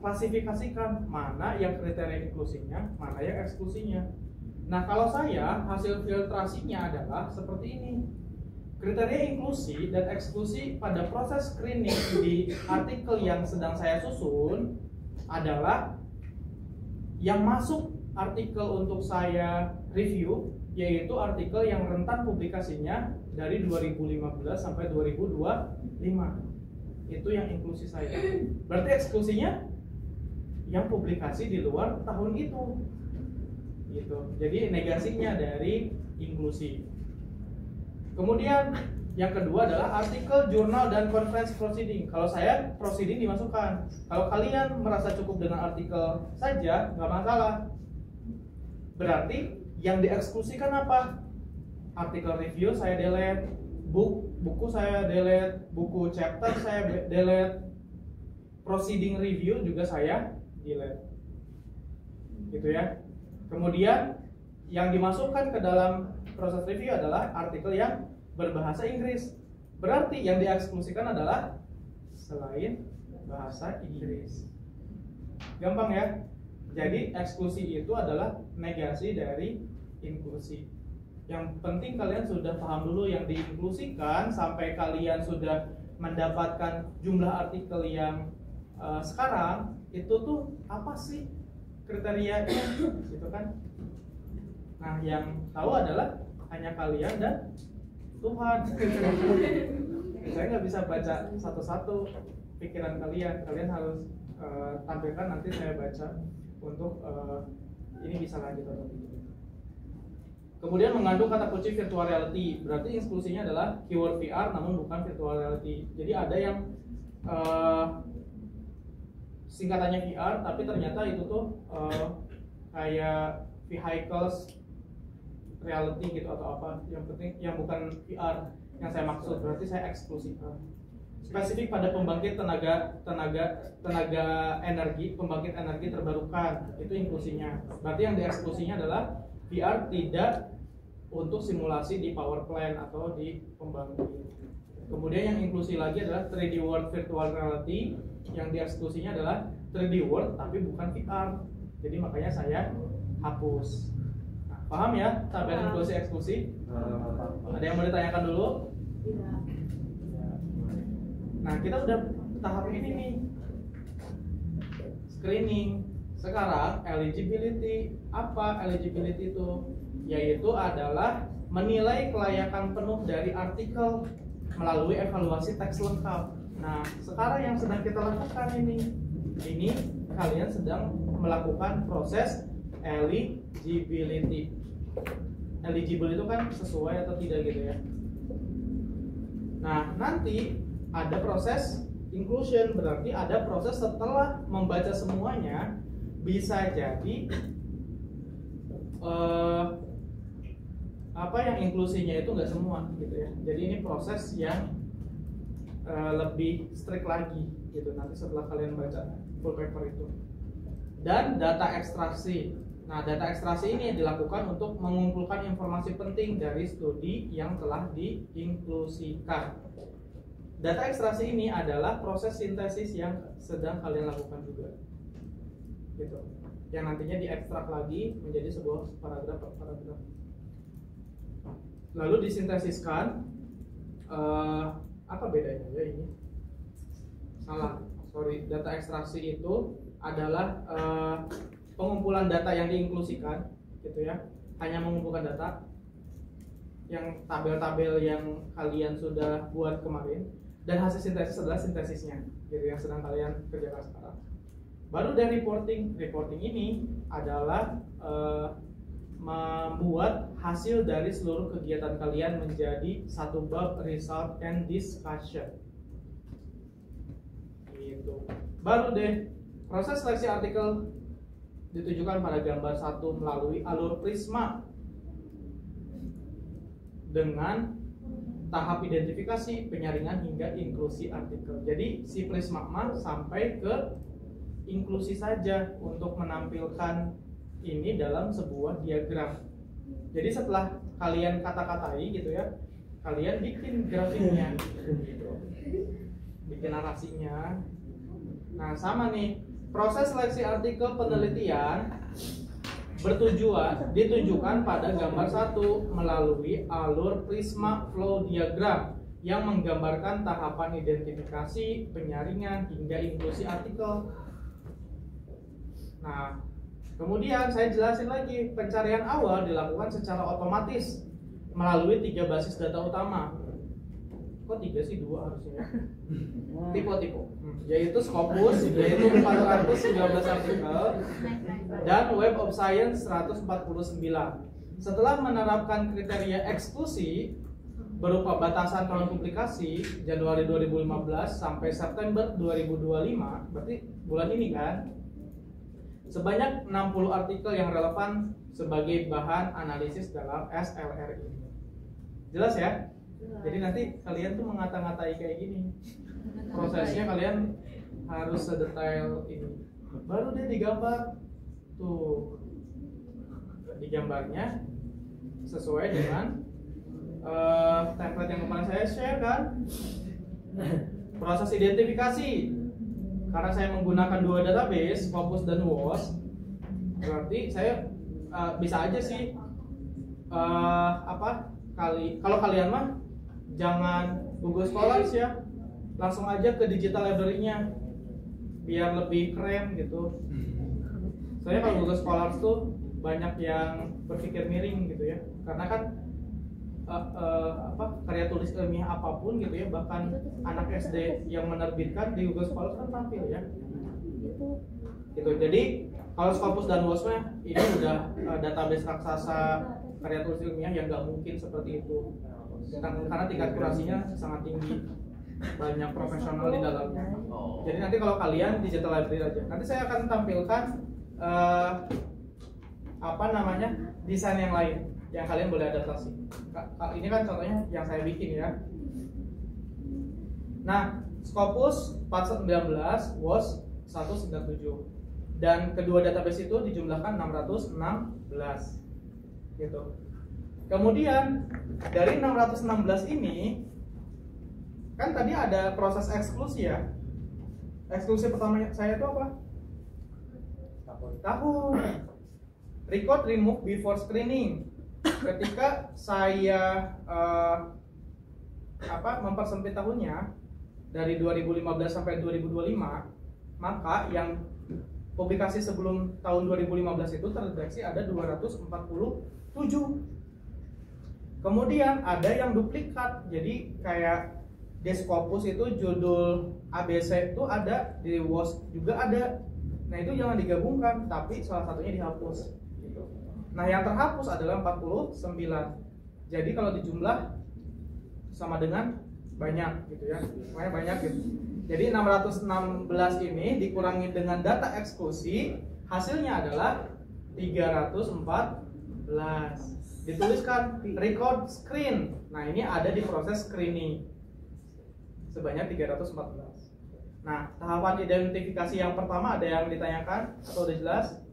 klasifikasikan mana yang kriteria inklusinya, mana yang eksklusinya. Nah, kalau saya hasil filtrasinya adalah seperti ini. Kriteria inklusi dan eksklusi pada proses screening di artikel yang sedang saya susun adalah yang masuk artikel untuk saya review, yaitu artikel yang rentan publikasinya dari 2015 sampai 2025. Itu yang inklusi saya. Berarti eksklusinya yang publikasi di luar tahun itu. Gitu. Jadi negasinya dari inklusi. Kemudian yang kedua adalah artikel, jurnal, dan conference proceeding. Kalau saya proceeding dimasukkan. Kalau kalian merasa cukup dengan artikel saja, nggak masalah. Berarti yang dieksklusikan apa? Artikel review saya delete, buku saya delete, buku chapter saya delete, proceeding review juga saya delete. Gitu ya. Kemudian yang dimasukkan ke dalam proses review adalah artikel yang berbahasa Inggris. Berarti yang dieksklusikan adalah selain bahasa Inggris. Gampang ya? Jadi eksklusi itu adalah negasi dari inklusi. Yang penting kalian sudah paham dulu yang diinklusikan sampai kalian sudah mendapatkan jumlah artikel yang sekarang itu tuh apa sih kriterianya gitu kan. Nah yang tahu adalah hanya kalian dan Tuhan. Saya nggak bisa baca satu-satu pikiran kalian. Kalian harus tampilkan, nanti saya baca untuk ini bisa lanjut atau tidak. Kemudian mengandung kata kunci virtual reality, berarti inklusinya adalah keyword VR namun bukan virtual reality. Jadi ada yang singkatannya VR tapi ternyata itu tuh kayak vehicles reality gitu atau apa. Yang penting yang bukan VR yang saya maksud, berarti saya eksklusifkan. Spesifik pada pembangkit tenaga energi, pembangkit energi terbarukan, itu inklusinya. Berarti yang dieksklusinya adalah VR tidak untuk simulasi di power plant atau di pembangkit. Kemudian yang inklusi lagi adalah 3D World Virtual Reality, yang dieksklusinya adalah 3D World tapi bukan VR. Jadi makanya saya hapus. Nah, paham ya tabel inklusi eksklusi? Ada yang mau ditanyakan dulu? Tidak. Nah, kita udah tahap ini nih, screening. Sekarang eligibility. Apa eligibility itu? Yaitu adalah menilai kelayakan penuh dari artikel melalui evaluasi teks lengkap. Nah, sekarang yang sedang kita lakukan ini kalian sedang melakukan proses eligibility. Eligible itu kan sesuai atau tidak gitu ya. Nah, nanti ada proses inclusion, berarti ada proses setelah membaca semuanya, bisa jadi apa yang inklusinya itu nggak semua gitu ya. Jadi ini proses yang lebih strict lagi gitu nanti setelah kalian baca full paper itu. Dan data ekstraksi. Nah, data ekstraksi ini dilakukan untuk mengumpulkan informasi penting dari studi yang telah diinklusikan. Data ekstraksi ini adalah proses sintesis yang sedang kalian lakukan juga, gitu. Yang nantinya diekstrak lagi menjadi sebuah paragraf per paragraf. Lalu disintesiskan. Apa bedanya ya ini? Salah, sorry. Data ekstraksi itu adalah pengumpulan data yang diinklusikan, gitu ya. Hanya mengumpulkan data yang tabel-tabel yang kalian sudah buat kemarin. Dan hasil sintesis adalah sintesisnya, gitu yang sedang kalian kerjakan sekarang. Baru dari reporting. Reporting ini adalah membuat hasil dari seluruh kegiatan kalian menjadi satu bab result and discussion. Gitu. Baru deh proses seleksi artikel ditujukan pada gambar 1 melalui alur prisma dengan tahap identifikasi, penyaringan hingga inklusi artikel. Jadi si prisma sampai ke inklusi saja untuk menampilkan ini dalam sebuah diagram. Jadi setelah kalian kata-katai gitu ya, kalian bikin grafiknya, gitu. Bikin narasinya. Nah sama nih, proses seleksi artikel penelitian ditujukan pada gambar 1 melalui alur prisma flow diagram yang menggambarkan tahapan identifikasi, penyaringan hingga inklusi artikel. Nah, kemudian saya jelasin lagi, pencarian awal dilakukan secara otomatis melalui 3 basis data utama. Kok 3 sih, 2 harusnya. Tipe-tipe, yaitu Scopus, yaitu 419 artikel, dan Web of Science 149. Setelah menerapkan kriteria eksklusi berupa batasan tahun publikasi Januari 2015 sampai September 2025, berarti bulan ini kan, sebanyak 60 artikel yang relevan sebagai bahan analisis dalam SLRI. Jelas ya? Jadi nanti kalian tuh mengata-ngatai kayak gini. Prosesnya kalian harus sedetail ini. Baru deh digambar. Tuh. di gambarnya sesuai dengan template yang kemarin saya share kan. Proses identifikasi, karena saya menggunakan dua database, Scopus dan WOS, berarti saya bisa aja sih kalau kalian mah jangan Google Scholars ya, langsung aja ke digital library-nya biar lebih keren gitu. Soalnya kalau Google Scholars tuh banyak yang berpikir miring gitu ya, karena kan karya tulis ilmiah apapun gitu ya, bahkan anak SD yang menerbitkan di Google Scholars kan tampil ya gitu. Jadi kalau Scopus dan WOS ini udah database raksasa karya tulis ilmiah yang nggak mungkin seperti itu, karena tingkat kurasinya sangat tinggi, banyak profesional di dalamnya. Jadi nanti kalau kalian digital library aja, nanti saya akan tampilkan desain yang lain yang kalian boleh adaptasi. Ini kan contohnya yang saya bikin ya. Nah, Scopus 419, WOS 197, dan kedua database itu dijumlahkan 616 gitu. Kemudian dari 616 ini kan tadi ada proses eksklusi ya. Eksklusi pertama saya itu apa? Tahun. Record remove before screening. Ketika saya mempersempit tahunnya dari 2015 sampai 2025, maka yang publikasi sebelum tahun 2015 itu terdeteksi ada 247. Kemudian ada yang duplikat, jadi kayak di Scopus itu judul ABC itu ada, di WOS juga ada. Nah itu jangan digabungkan, tapi salah satunya dihapus gitu. Nah yang terhapus adalah 49. Jadi kalau dijumlah sama dengan banyak gitu ya, makanya banyak gitu. Jadi 616 ini dikurangi dengan data eksklusi, hasilnya adalah 314. Dituliskan record screen. Nah ini ada di proses screening sebanyak 314. Nah tahapan identifikasi yang pertama ada yang ditanyakan atau udah jelas?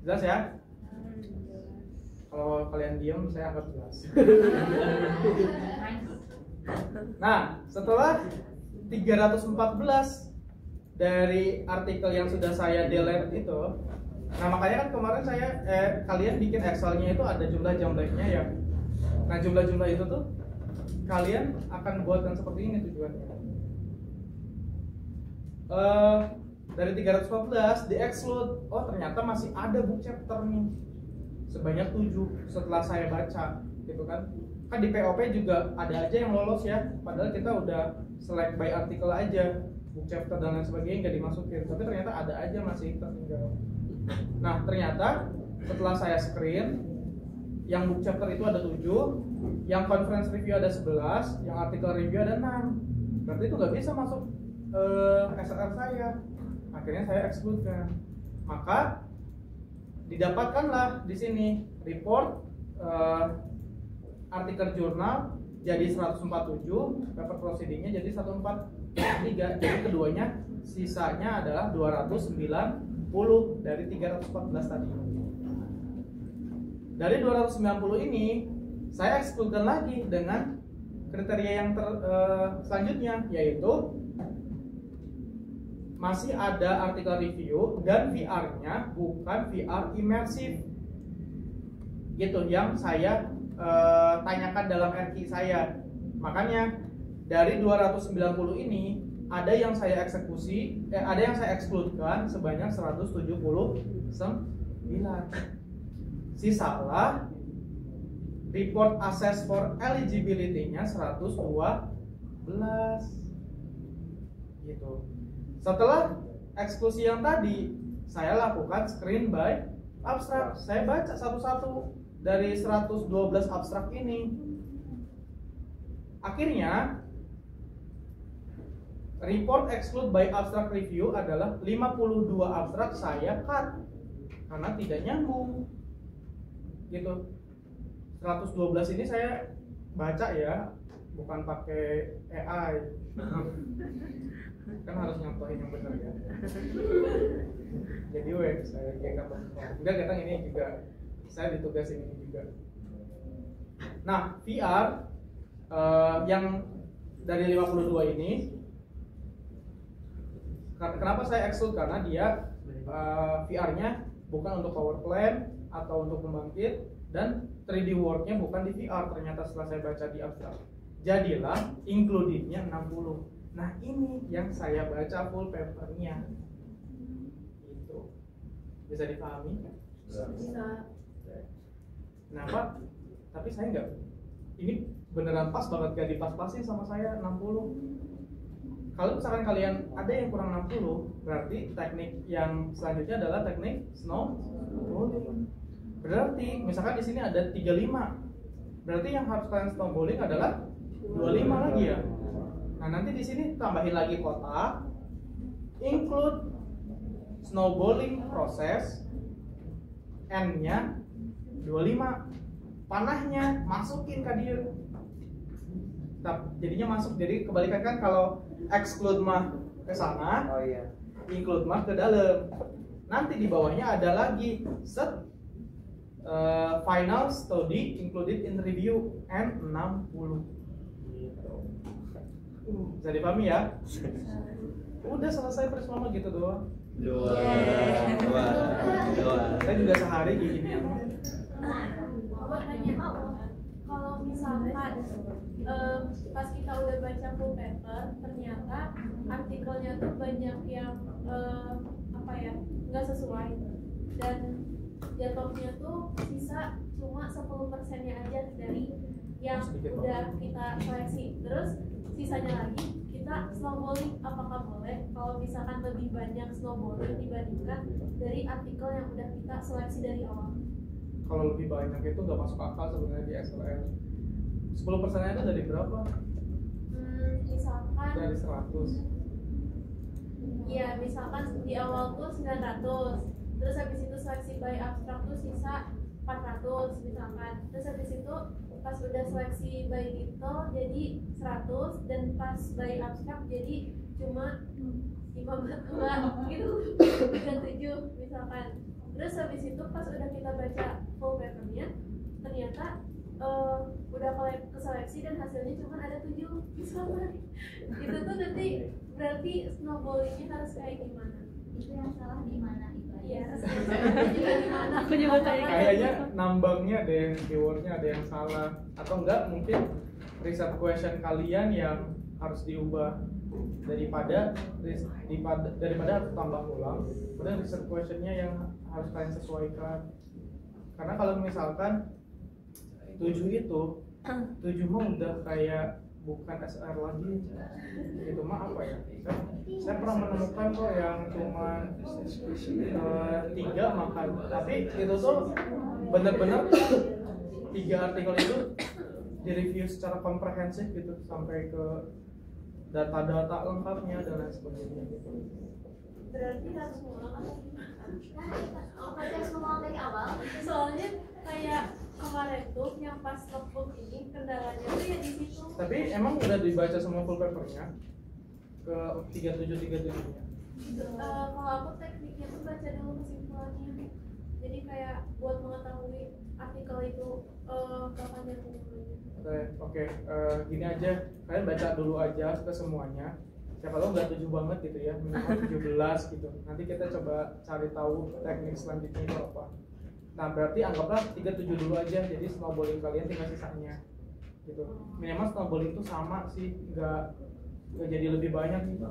Jelas ya? Kalau kalian diam saya anggap jelas. Nah, setelah 314 dari artikel yang sudah saya delete itu, nah makanya kan kemarin saya kalian bikin Excel-nya itu ada jumlah-jumlahnya ya. Nah, jumlah-jumlah itu tuh kalian akan buatkan seperti ini tujuannya. Dari 314 di-exclude, oh ternyata masih ada book chapter nih sebanyak 7 setelah saya baca gitu kan. Kan di POP juga ada aja yang lolos ya, padahal kita udah select by artikel aja, book chapter dan lain sebagainya nggak dimasukin, tapi ternyata ada aja masih tertinggal. Nah ternyata setelah saya screen, yang book chapter itu ada 7, yang conference review ada 11, yang artikel review ada 6. Berarti itu nggak bisa masuk SLR saya. Akhirnya saya exclude kan. Maka didapatkanlah di sini report artikel jurnal jadi 147, paper proceedingnya jadi 143. Jadi keduanya sisanya adalah 290 dari 314 tadi. Dari 290 ini saya excludekan lagi dengan kriteria yang selanjutnya, yaitu masih ada artikel review dan VR-nya bukan VR imersif gitu yang saya tanyakan dalam RQ saya. Makanya dari 290 ini ada yang saya eksekusi, ada yang saya excludekan sebanyak 179. Sisalah report assess for eligibility-nya 112 gitu. Setelah eksklusi yang tadi, saya lakukan screen by abstract. Saya baca satu-satu dari 112 abstrak ini. Akhirnya report exclude by abstract review adalah 52 abstrak saya cut karena tidak nyambung gitu. 112 ini saya baca ya, bukan pakai AI. Kan harus nyontohin yang benar ya. Jadi saya enggak kita ini juga saya ditugasin ini juga. Nah, VR yang dari 52 ini kenapa saya exclude, karena dia VR-nya bukan untuk power plant atau untuk pembangkit, dan 3D work-nya bukan di VR ternyata setelah saya baca di abstrak. Jadilah included-nya 60. Nah, ini yang saya baca full paper-nya. Itu bisa dipahami? Bisa. Nah, Pak, tapi saya enggak. Ini beneran pas banget, gak dipas-pasin sama saya 60. Kalau misalkan kalian ada yang kurang 60, berarti teknik yang selanjutnya adalah teknik snowballing. Berarti misalkan di sini ada 35. Berarti yang harus kalian snowballing adalah 25 lagi ya. Nah, nanti di sini tambahin lagi kotak include snowballing proses, N-nya 25. Panahnya masukin ke dia. Jadinya masuk. Jadi kebalikan kan, kalau exclude mah ke sana, Oh iya. include mah ke dalam. Nanti di bawahnya ada lagi set final study included in review N60. Gitu. Bisa dipahami ya? Udah selesai Prismama gitu doang. Dua. Saya juga sehari gini. Buat nanya, kalau misalkan pas kita udah baca full paper, ternyata artikelnya tuh banyak yang nggak sesuai, dan jatuhnya tuh sisa cuma 10%-nya aja dari yang udah kita seleksi. Terus sisanya lagi kita snowballing, apakah boleh kalau misalkan lebih banyak snowballing dibandingkan dari artikel yang udah kita seleksi dari awal? Kalau lebih banyak itu nggak masuk akal sebenarnya di SLM. 10%-nya itu dari berapa? Misalkan Dari 100. Iya, misalkan di awal tuh 900, terus habis itu seleksi by abstrak tuh sisa 400 misalkan. Terus habis itu pas udah seleksi by detail jadi 100, dan pas by abstrak jadi cuma 5 gitu, 37 misalkan. Terus habis itu pas udah kita baca full papernya, ternyata udah keseleksi dan hasilnya cuma ada 7 misalkan. Itu tuh nanti berarti snowballingnya harus kayak gimana? Itu yang salah di mana itu? Iya. Aku juga Kayaknya nambangnya ada yang keywordnya ada yang salah, atau enggak mungkin riset question kalian yang harus diubah daripada harus tambah ulang. Kemudian riset questionnya yang harus kalian sesuaikan. Karena kalau misalkan 7 mah udah kayak bukan SR lagi, itu mah apa ya? Saya pernah menemukan kok yang cuma 3 makan, tapi itu tuh benar-benar 3 artikel itu direview secara komprehensif gitu sampai ke data-data lengkapnya dan lain sebagainya gitu. Berarti harus ngulang atau gimana? Harus ngomong dari awal. Soalnya kayak kemarin tuh yang pas logbook ini kendalanya tuh ya di situ. Tapi emang udah dibaca semua full papernya ke 3737-nya? Kalau aku tekniknya tuh baca dulu kesimpulannya. Jadi kayak buat mengetahui artikel itu kapan yang Oke, gini aja, kalian baca dulu aja ke semuanya. Siapa tahu nggak 7 banget gitu ya, minimal 17 gitu. Nanti kita coba cari tahu teknik selanjutnya itu apa. Nah, berarti anggaplah 37 dulu aja, jadi snowballing kalian tinggal sisanya gitu. Minimal snowballing itu sama sih, nggak jadi lebih banyak gitu.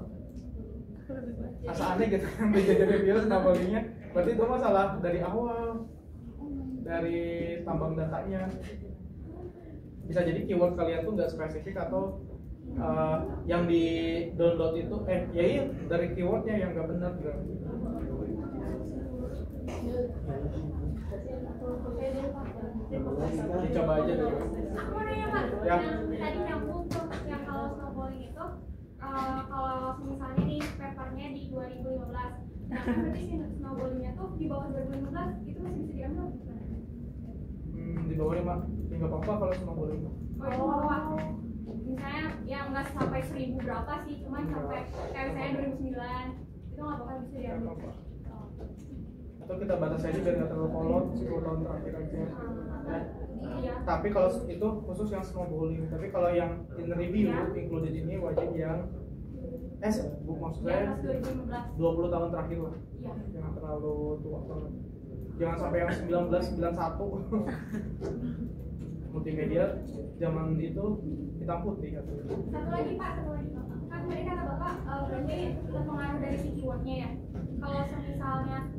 Asa aneh gitu kan, jadi review snowballingnya. Berarti itu masalah dari awal, dari tambang datanya. Bisa jadi keyword kalian tuh nggak spesifik, atau yang di download itu iya dari keywordnya yang nggak benar berarti. Dicoba aja dulu. Aku mau nanya Pak, Ya. yang tadi nyambung tuh yang kalau snowballing itu kalau misalnya nih papernya di 2015, nah kan berarti si snowballingnya tuh di bawah 2015 itu masih bisa diambil bukan? Di bawahnya Pak. Ya nggak apa-apa kalau snowballing. Oh itu bawah. Misalnya yang nggak sampai 1000 berapa sih, cuman sampai kayak misalnya 2009 itu nggak bakal bisa Nggak diambil. apa-apa. Atau kita batas aja biar nggak terlalu kolot 10 tahun terakhir aja. Ya. Iya. Tapi kalau itu khusus yang snowballing. Tapi kalau yang in review included ini wajib yang maksud Di saya atas 2015. 20 tahun terakhir lah. Iya. Jangan terlalu tua banget. Jangan sampai yang 1991. Multimedia zaman itu hitam putih katanya. Satu lagi Pak, kan tadi kata Bapak berarti terpengaruh dari si keywordnya ya. Kalau misalnya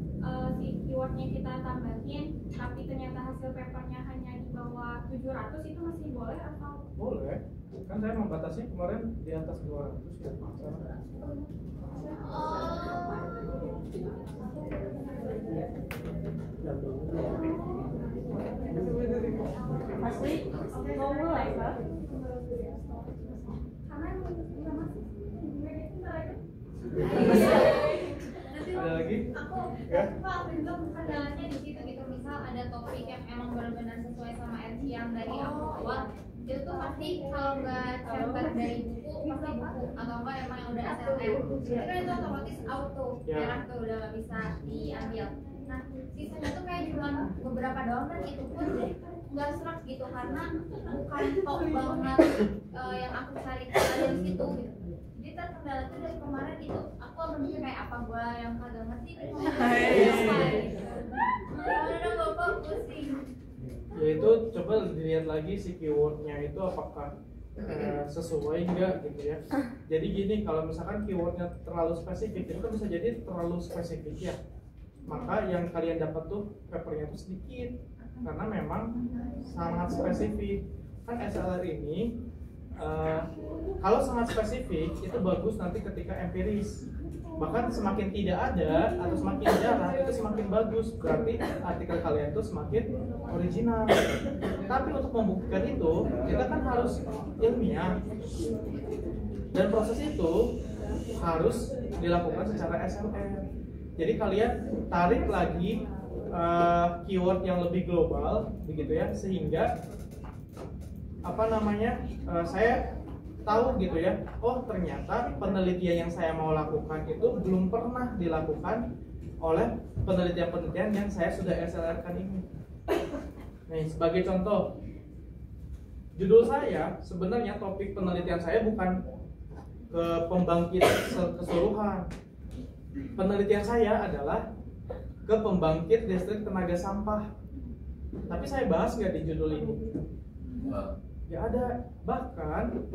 si keywordnya kita tambahin, tapi ternyata hasil papernya hanya di bawah 700, itu masih boleh atau? Boleh. Kan saya membatasi kemarin di atas 200 ya. Asli mau mulai Pak? Karena udah masuk. Ada lagi? Aku Ya. Pak bentuk kendalanya di situ gitu, misal ada topik yang emang benar-benar sesuai sama RC yang dari awal itu tuh pasti kalau nggak chapter dari buku pasti buku atau enggak emang yang udah SLM itu kan itu otomatis auto Ya. merah tuh udah nggak bisa diambil. Nah sisanya tuh kayak cuma beberapa doang dan itu pun nggak serak gitu karena bukan top banget yang aku cari ada di situ gitu. Jadi terkendala tuh dari kemarin itu aku mikir kayak apa gua yang kagak ngerti gitu. Gimana dong Bapak pusing. Yaitu coba dilihat lagi si keywordnya itu apakah sesuai enggak gitu ya. Jadi gini, kalau misalkan keywordnya terlalu spesifik itu kan bisa jadi terlalu spesifik ya. Maka yang kalian dapat tuh papernya tuh sedikit karena memang sangat spesifik. Kan SLR ini kalau sangat spesifik itu bagus nanti ketika empiris. Bahkan semakin tidak ada atau semakin jarang itu semakin bagus, berarti artikel kalian itu semakin original. Tapi untuk membuktikan itu kita kan harus ilmiah, dan proses itu harus dilakukan secara SLR. Jadi kalian tarik lagi keyword yang lebih global begitu ya, sehingga saya tahu gitu ya, oh ternyata penelitian yang saya mau lakukan itu belum pernah dilakukan oleh penelitian-penelitian yang saya sudah SLR-kan ini. Nih, sebagai contoh, judul saya sebenarnya topik penelitian saya bukan ke pembangkit keseluruhan. Penelitian saya adalah ke pembangkit listrik tenaga sampah. Tapi saya bahas nggak di judul ini? Ya ada, bahkan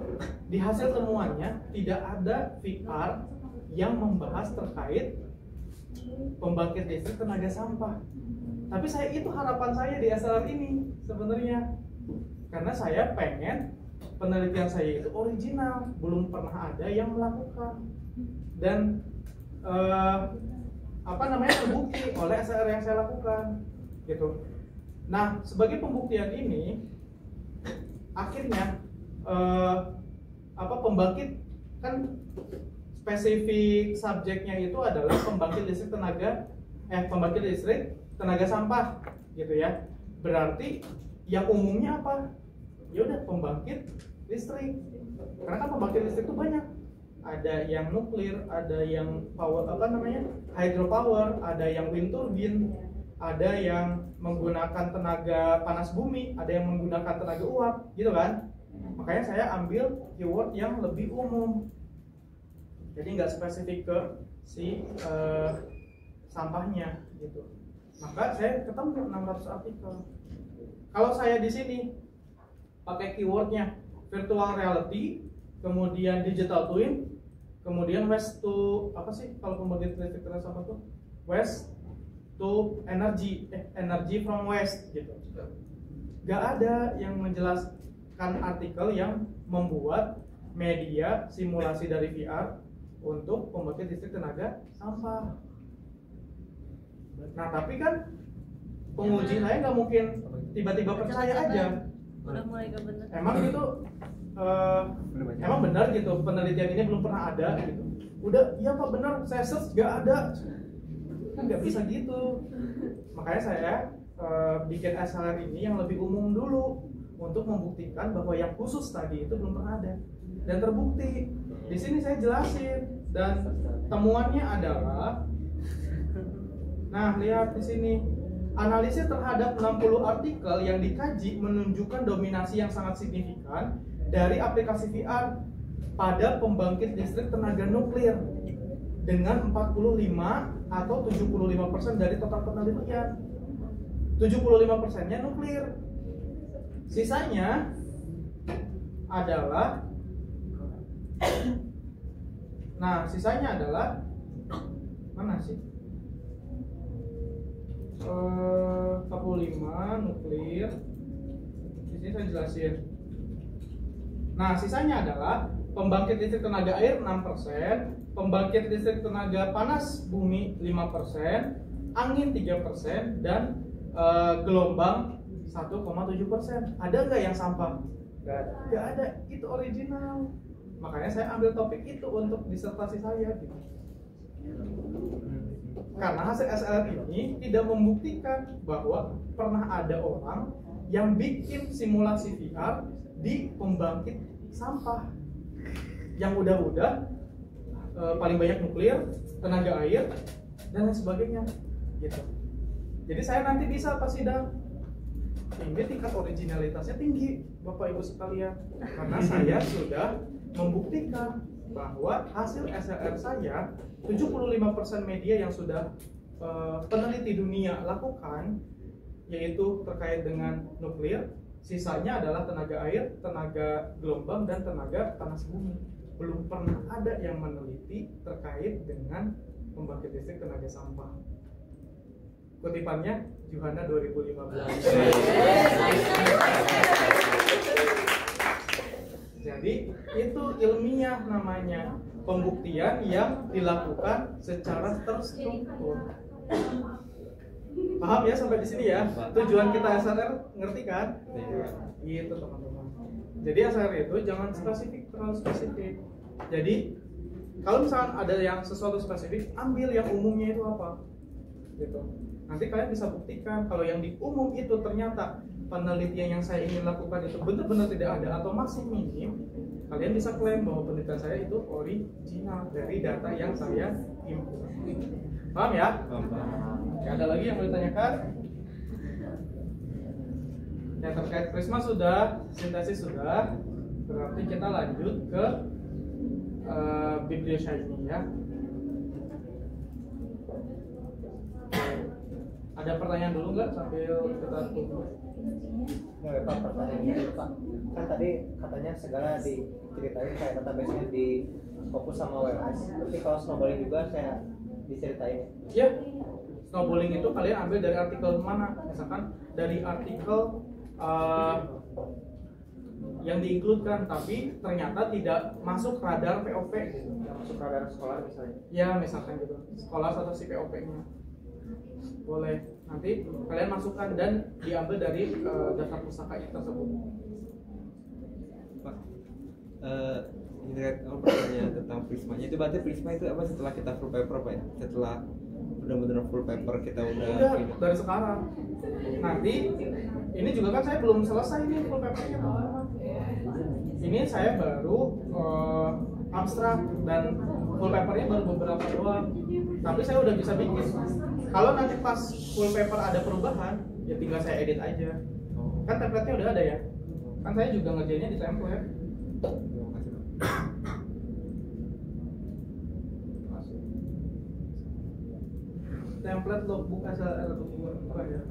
di hasil temuannya tidak ada VR yang membahas terkait pembangkit listrik tenaga sampah. Tapi itu harapan saya di SLR ini sebenarnya, karena saya pengen penelitian saya itu original, belum pernah ada yang melakukan dan terbukti oleh SLR yang saya lakukan gitu. Nah, sebagai pembuktian ini akhirnya pembangkit kan spesifik subjeknya itu adalah pembangkit listrik tenaga sampah gitu ya. Berarti yang umumnya apa? Ya udah pembangkit listrik. Karena kan pembangkit listrik itu banyak. Ada yang nuklir, ada yang hydropower, ada yang wind turbine, ada yang menggunakan tenaga panas bumi, ada yang menggunakan tenaga uap, gitu kan? Makanya saya ambil keyword yang lebih umum. Jadi nggak spesifik ke si sampahnya, gitu. Maka saya ketemu 600 artikel. Kalau saya di sini pakai keywordnya virtual reality, kemudian digital twin, kemudian waste to kalau pembangkit listrik tenaga sampah tuh waste to energy from waste gitu. Gak ada yang menjelaskan artikel yang membuat media simulasi dari VR untuk pembangkit listrik tenaga sampah. Nah tapi kan penguji saya nggak mungkin tiba-tiba percaya aja. Udah mulai gak bener. Emang itu emang benar gitu penelitian ini belum pernah ada gitu. Udah iya Pak benar, saya search gak ada. Kan nggak bisa gitu. Makanya saya bikin SLR ini yang lebih umum dulu. untuk membuktikan bahwa yang khusus tadi itu belum pernah ada dan terbukti. Di sini saya jelasin dan temuannya adalah, nah lihat di sini, analisis terhadap 60 artikel yang dikaji menunjukkan dominasi yang sangat signifikan dari aplikasi VR pada pembangkit listrik tenaga nuklir dengan 45 atau 75% dari total penelitian. 75%-nya nuklir. Sisanya adalah mana sih? 45 nuklir. Di sini saya jelasin. Nah, sisanya adalah pembangkit listrik tenaga air 6%, pembangkit listrik tenaga panas bumi 5%, angin 3%, dan gelombang 1,7%. Ada nggak yang sampah? Nggak ada. Itu original. Makanya saya ambil topik itu untuk disertasi saya gitu. Karena hasil SLR ini tidak membuktikan bahwa pernah ada orang yang bikin simulasi VR di pembangkit sampah yang udah paling banyak nuklir, tenaga air, dan lain sebagainya gitu. Jadi saya nanti bisa pas sidang, ini tingkat originalitasnya tinggi Bapak Ibu sekalian, karena saya sudah membuktikan bahwa hasil SLR saya 75% media yang sudah peneliti dunia lakukan, yaitu terkait dengan nuklir, sisanya adalah tenaga air, tenaga gelombang, dan tenaga panas bumi. Belum pernah ada yang meneliti terkait dengan pembangkit listrik tenaga sampah. Kutipannya Juhana 2015. Jadi itu ilmiah namanya, pembuktian yang dilakukan secara terstruktur. Paham ya sampai di sini ya? Tujuan kita SLR ngerti kan? Gitu teman-teman. Jadi SLR itu jangan spesifik, terlalu spesifik. Jadi kalau misalkan ada yang sesuatu spesifik, ambil yang umumnya itu apa, gitu. Nanti kalian bisa buktikan kalau yang di umum itu ternyata penelitian yang saya ingin lakukan itu benar-benar tidak ada atau masih minim, kalian bisa klaim bahwa penelitian saya itu original dari data yang saya himpun. Paham ya? Ada lagi yang mau ditanyakan? Yang terkait prisma sudah, sintesis sudah, berarti kita lanjut ke biblioscience ya. Ada pertanyaan dulu nggak sambil kita tunggu? Nggak, Pak, pertanyaannya dulu, Pak. Kan tadi katanya segala diceritain kayak database-nya di fokus sama WMS. Tapi kalau snowballing juga saya diceritain. Ya, snowballing itu kalian ambil dari artikel mana? Misalkan dari artikel yang diinkludkan, tapi ternyata tidak masuk radar POP gitu. Tidak masuk radar sekolah misalnya. Ya, misalkan gitu. Sekolah atau si POP-nya. Boleh, nanti kalian masukkan dan diambil dari daftar pusakanya tersebut. Pak, kalau pertanyaan tentang prismanya itu berarti prisma itu apa setelah kita full paper Pak ya? Setelah benar-benar full paper kita udah dari sekarang. Nanti ini juga kan saya belum selesai nih full papernya teman-teman. Ini saya baru abstrak dan full papernya baru beberapa doang. Tapi saya udah bisa bikin. Kalau nanti pas full paper ada perubahan, ya tinggal saya edit aja. Kan template-nya udah ada ya. Kan saya juga ngerjainnya di template. Template logbook SLR bukan ya.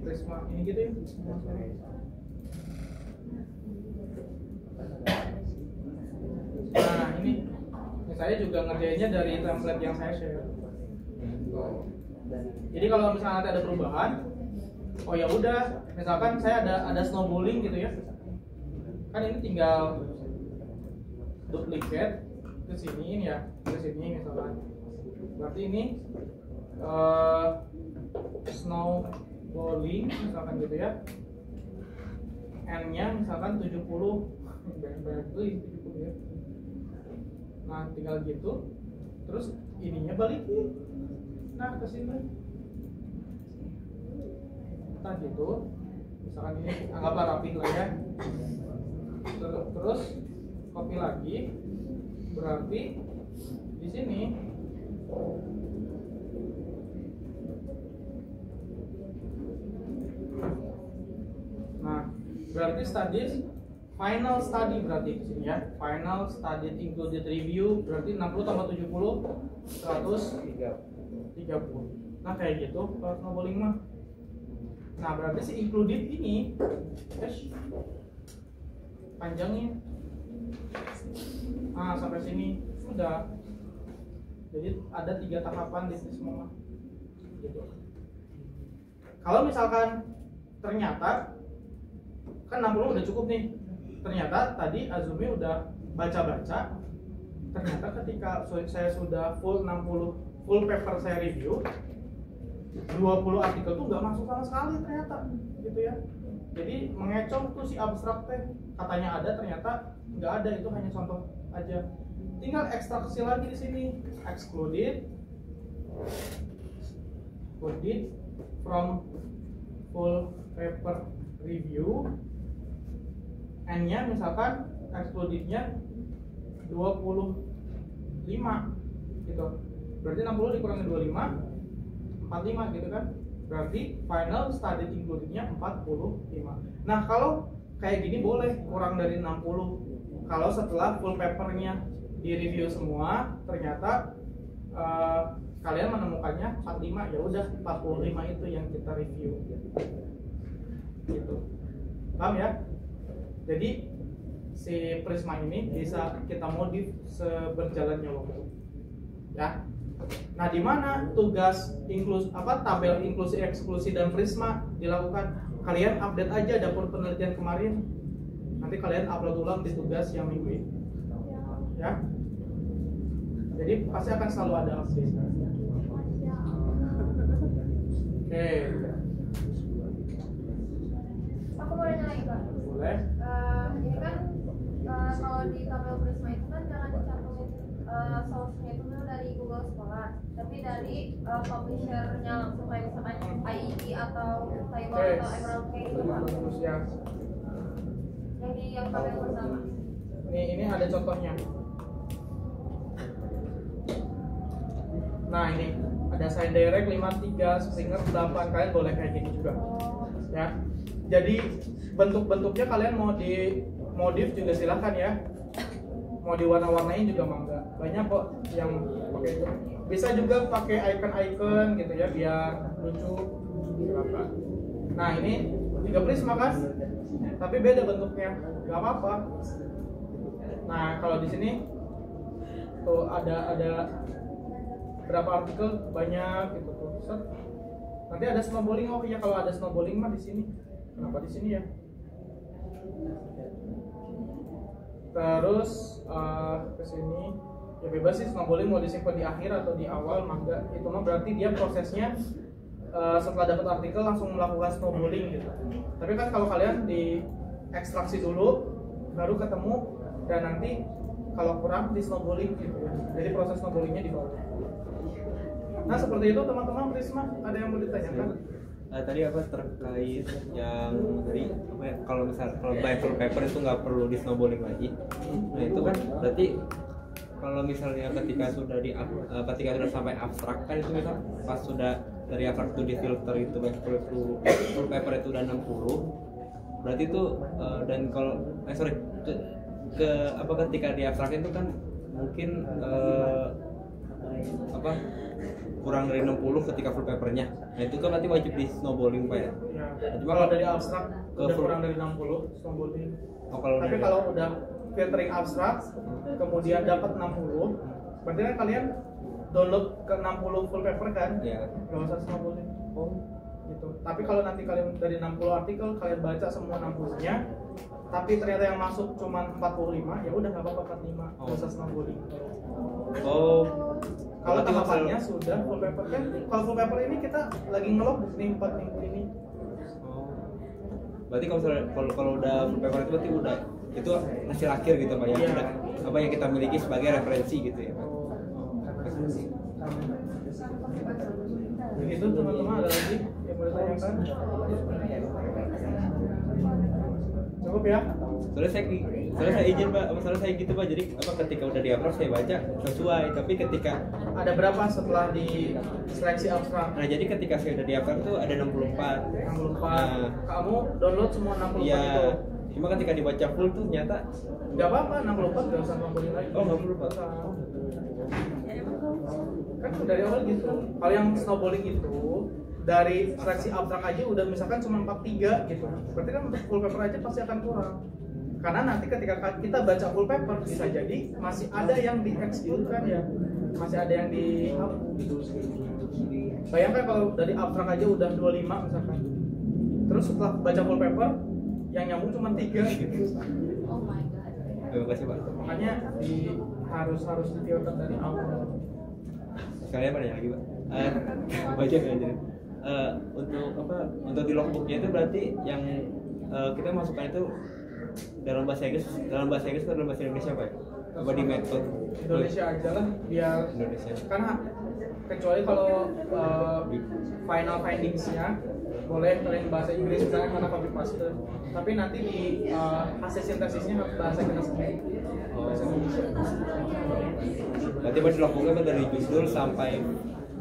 Prisma ini gitu ya. Nah ini saya juga ngerjainnya dari template yang saya share. Jadi kalau misalnya nanti ada perubahan, oh ya udah, misalkan saya ada snowballing gitu ya, kan ini tinggal duplicate ke sini ya, ke sini misalkan. Berarti ini snowballing misalkan gitu ya, n-nya misalkan 70 ya. Nah tinggal gitu terus ininya balikin nah ke sini. Nah gitu, misalkan ini anggaplah rapi lah ya. Terus copy lagi, berarti di sini nah berarti studies final study berarti di sini ya. Final study included review berarti 60 tambah 70 130. Nah kayak gitu kalau snowballing mah. Nah berarti si included ini panjangnya nah sampai sini sudah. Jadi ada 3 tahapan di sini semua gitu. Kalau misalkan ternyata kan 60 udah cukup nih, ternyata tadi Azumi udah baca-baca, ternyata ketika saya sudah full 60 full paper saya review 20 artikel tuh nggak masuk sama sekali ternyata gitu ya. Jadi mengecoh tuh si abstrak teh, katanya ada ternyata nggak ada, itu hanya contoh aja. Tinggal ekstraksi lagi di sini, excluded from full paper review. N-nya misalkan excluded-nya 25 gitu. Berarti 60 dikurangi 25 45 gitu kan. Berarti final studied included-nya 45. Nah, kalau kayak gini boleh kurang dari 60. Kalau setelah full papernya di review semua ternyata kalian menemukannya 45, ya udah 45 itu yang kita review gitu. Paham ya? Jadi si Prisma ini bisa kita modif seberjalannya waktu ya. Nah, di mana tugas tabel inklusi eksklusi dan Prisma dilakukan? Kalian update aja dapur penelitian kemarin. Nanti kalian upload ulang di tugas yang minggu ini. Ya. Jadi pasti akan selalu ada update. Oke. Aku mau nanya lagi, Pak. Boleh. Ini kan kalau di tabel Prisma itu kan jangan dicantumin source-nya itu dari Google Scholar, tapi dari publisher-nya langsung kayak misalkan IED atau Taiwan atau Emerald kayak gitu, Pak. Ya. Yang di yang tabel bersama. Ini ada contohnya. Nah, ini ada Sign Direct 53, Springer 8, kalian boleh kayak gini juga. Ya. Jadi bentuk-bentuknya kalian mau di modif juga silahkan ya. Mau diwarna-warnain juga mangga. Banyak kok yang pakai itu. Bisa juga pakai icon-icon gitu ya biar lucu. Silakan. Nah, ini juga Prisma kan? Tapi beda bentuknya. Gak apa-apa. Nah, kalau di sini tuh ada berapa artikel banyak gitu tuh. Set. Nanti ada snowballing. Oh iya, kalau ada snowballing mah di sini. Kenapa di sini ya? Terus ke sini ya bebas sih, snowballing mau disimpan di akhir atau di awal mangga. Itu mah berarti dia prosesnya setelah dapat artikel langsung melakukan snowballing gitu. Tapi kan kalau kalian di ekstraksi dulu baru ketemu dan nanti kalau kurang di snowballing gitu ya. Jadi proses snowballingnya di bawah. Nah seperti itu teman-teman Prisma, ada yang mau ditanyakan? Tadi apa terkait yang tadi apa ya, kalau by full paper itu nggak perlu di snowballing lagi. Nah itu kan berarti kalau misalnya ketika sudah sampai abstrak kan itu misal pas sudah dari abstrak itu di filter itu by full paper itu udah 60, berarti itu dan kalau ketika di abstrak itu kan mungkin kurang dari 60 ketika full papernya. Nah itu kan nanti wajib di snowballing Pak ya. Cuma kalau dari abstrak udah kurang dari 60 snowballing. Tapi kalau udah filtering abstrak kemudian dapat 60, berarti kan kalian download ke 60 full paper kan? Iya. Gak usah snowballing. Gitu. Tapi kalau nanti kalian dari 60 artikel kalian baca semua 60-nya, tapi ternyata yang masuk cuma 45, ya udah nggak apa-apa 45, nggak usah snowballing. Kalau tahapannya sudah full paper kan? Kalau full paper ini kita lagi ngelog nih 4 minggu ini. Berarti kalau udah full paper itu berarti udah itu hasil akhir gitu Pak ya. Udah apa yang kita miliki sebagai referensi gitu ya Pak. Begitu teman-teman, ada lagi yang boleh tanyakan? Cukup ya? Soalnya saya izin Pak, masalah saya gitu Pak, jadi apa ketika udah di-upload saya baca sesuai, tapi ketika Ada berapa setelah di seleksi abstrak? nah jadi ketika saya udah di-upload tuh ada 64. 64. Kamu download semua 64 Iya. itu? Cuma ketika dibaca full tuh ternyata Gak apa-apa, 64 gak usah ngomongin lagi. oh nggak perlu Pak. Kan dari awal gitu. Kalau yang snowballing itu dari seleksi abstrak aja udah misalkan cuma 43 gitu. Berarti kan untuk full paper aja pasti akan kurang. Karena nanti ketika kita baca full paper bisa jadi masih ada yang di-exclude kan ya. Masih ada yang dihapus gitu. Bayangkan kalau dari abstrak aja udah 25 misalkan. Terus setelah baca full paper yang nyambung cuma 3 gitu. Oh my god. Terima kasih Pak. Makanya harus difilter dari awal. Sekalian apa nanya lagi Pak? Baca nggak jadi? Untuk apa? Untuk di logbooknya itu berarti yang kita masukkan itu dalam bahasa Inggris atau dalam bahasa Indonesia Pak? Apa di metode Indonesia aja lah biar Indonesia? karena kecuali kalau final findingsnya boleh kalian bahasa Inggris misalnya karena copy paste, tapi nanti di hasil sintesisnya harus bahasa kita sendiri. Bahasa Indonesia. Berarti Pak di logbooknya dari judul sampai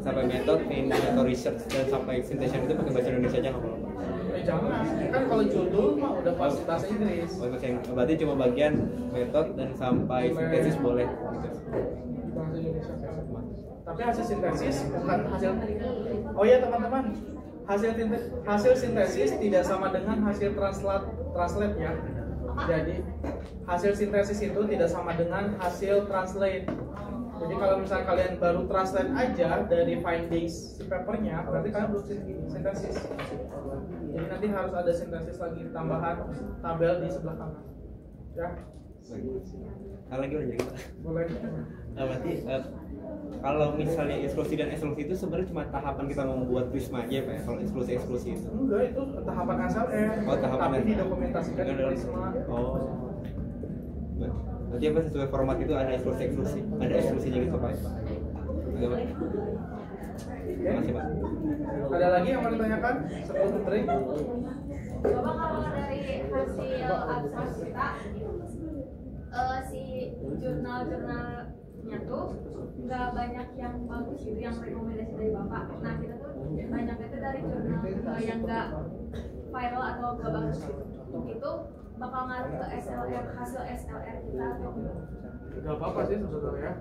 metode, atau research dan sampai synthesis itu pakai bahasa Indonesia aja nggak apa-apa? Jangan, kan kalau judul mah udah pasti bahasa Inggris. Oh, berarti cuma bagian metode dan sampai sintesis boleh. Bahasa Indonesia. Tapi hasil sintesis bukan hasil. Oh ya teman-teman, hasil sintesis tidak sama dengan hasil translate ya. Jadi hasil sintesis itu tidak sama dengan hasil translate. Jadi kalau misalnya kalian baru translate aja dari findings si papernya, berarti kalian belum sintesis. Jadi nanti harus ada sintesis lagi tambahan tabel di sebelah kanan. Ya. Lagi boleh jadi. Boleh. Nah, berarti kalau misalnya eksklusi dan eksklusi itu sebenarnya cuma tahapan kita membuat Prisma aja Pak ya? Kalau eksklusi itu? Enggak, itu tahapan SLR. Oh, tahapan tapi SLR. didokumentasikan di Prisma. Oh. Berarti apa sesuai format itu ada eksklusi, ada eksklusinya gitu Pak? Oke Pak. Terima kasih Pak. Ada lagi yang mau ditanyakan sebelum break? Bapak kalau dari hasil abstrak kita si jurnal-jurnalnya tuh nggak banyak yang bagus gitu yang rekomendasi dari Bapak. Nah kita tuh banyak itu dari jurnal yang nggak viral atau nggak bagus gitu. Itu bakal ngaruh ke SLR, hasil SLR kita atau enggak? Gak apa-apa sih sebenarnya.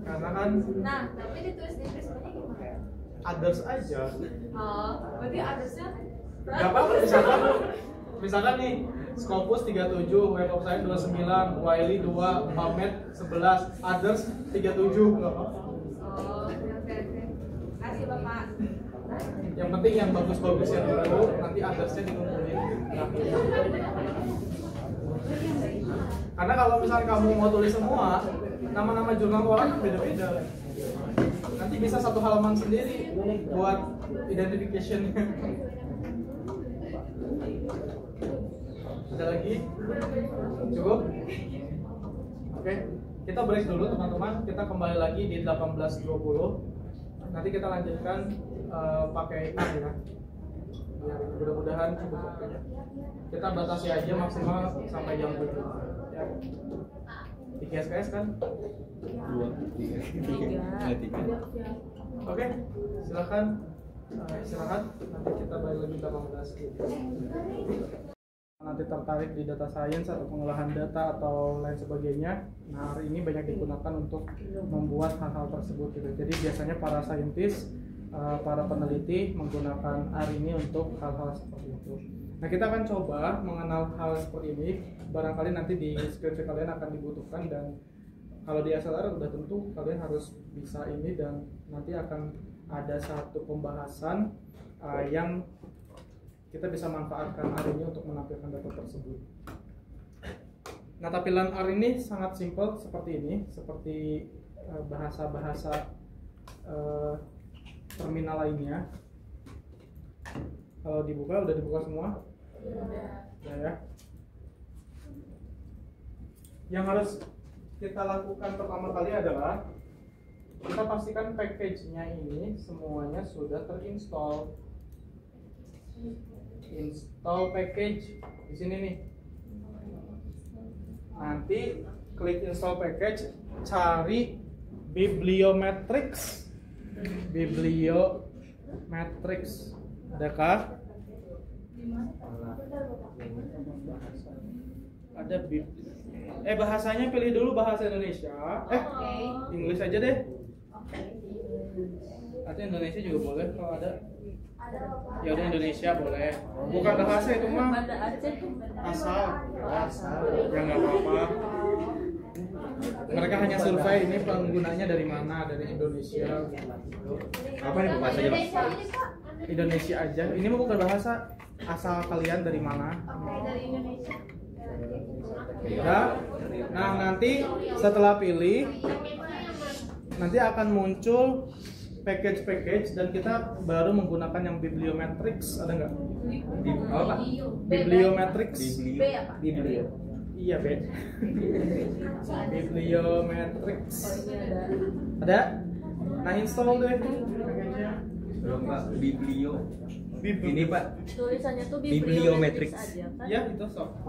Karena kan Nah, tapi ditulis di Prismanya gimana? others aja. Oh, berarti othersnya Gak apa-apa, misalkan nih Scopus 37, Web of Science 29, Wiley 2, PubMed 11, Others 37, gak apa-apa. Oh, oke. Kasih Bapak. Yang penting yang bagus-bagusnya dulu, nanti Others-nya dikumpulin. Karena kalau misalnya kamu mau tulis semua, nama-nama jurnal orang kan beda-beda. Nanti bisa satu halaman sendiri buat identification-nya. Ada lagi? Cukup? Oke, kita break dulu teman-teman. Kita kembali lagi di 18.20. Nanti kita lanjutkan pakai ini ya. Biar mudah-mudahan cukup waktunya. Kita batasi aja maksimal sampai jam 7. Ya. Di KSKS kan? 2, 3. Oke, silakan istirahat. Nanti kita balik lagi 18. Nanti tertarik di data science atau pengolahan data atau lain sebagainya. Nah, hari ini banyak digunakan untuk membuat hal-hal tersebut gitu. Jadi biasanya para saintis, para peneliti menggunakan R ini untuk hal-hal seperti itu. Nah, kita akan coba mengenal hal seperti ini. Barangkali nanti di skripsi kalian akan dibutuhkan, dan kalau di SLR udah tentu kalian harus bisa ini, dan nanti akan ada satu pembahasan yang kita bisa manfaatkan R ini untuk menampilkan data tersebut. Nah, tampilan R ini sangat simpel seperti ini, seperti bahasa-bahasa terminal lainnya. Kalau dibuka, udah dibuka semua? Ya. Yang harus kita lakukan pertama kali adalah kita pastikan package-nya ini semuanya sudah terinstall. Install package di sini nih. Nanti klik install package, cari Bibliometrics. Bibliometrics. Adakah? Ada bahasanya pilih dulu bahasa Indonesia. Inggris aja deh. Atau Indonesia juga boleh kalau ada. Ya udah Indonesia boleh. Bukan bahasa itu mah. Asal. Ya nggak apa-apa. Mereka hanya survei ini penggunanya dari mana, dari Indonesia. Apa nih bahasanya? Indonesia aja. Ini mah bukan bahasa. Asal kalian dari mana? Dari Indonesia. Ya. Nah nanti setelah pilih, nanti akan muncul package dan kita baru menggunakan yang Bibliometrics. Ada nggak? Apa? Bibliometrics. Biblio. Iya Ben. Bibliometrics. Ada? Nah install deh package-nya. Belum Pak, Biblio. Ini Pak. Tulisannya tuh Bibliometrics. aja kan? Ya itu sok.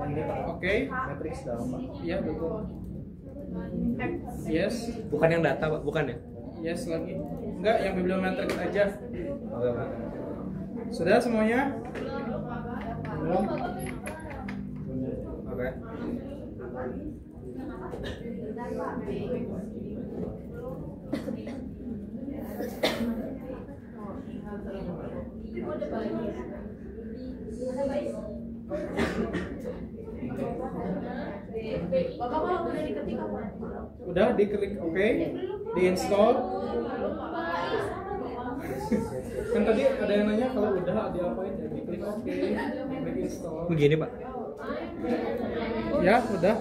Oke. Matrix dong Pak. Iya betul. Yes. Bukan yang data Pak, bukan ya? Yes lagi. Enggak, yang Bibliometrics aja. Oke Pak. Sudah semuanya? Belum. Oke. Bapak kalau udah diketik apa? Udah diklik oke, diinstall. Kan tadi ada yang nanya kalau udah diapain ya, diklik oke, klik install. Begini Pak. Ya udah.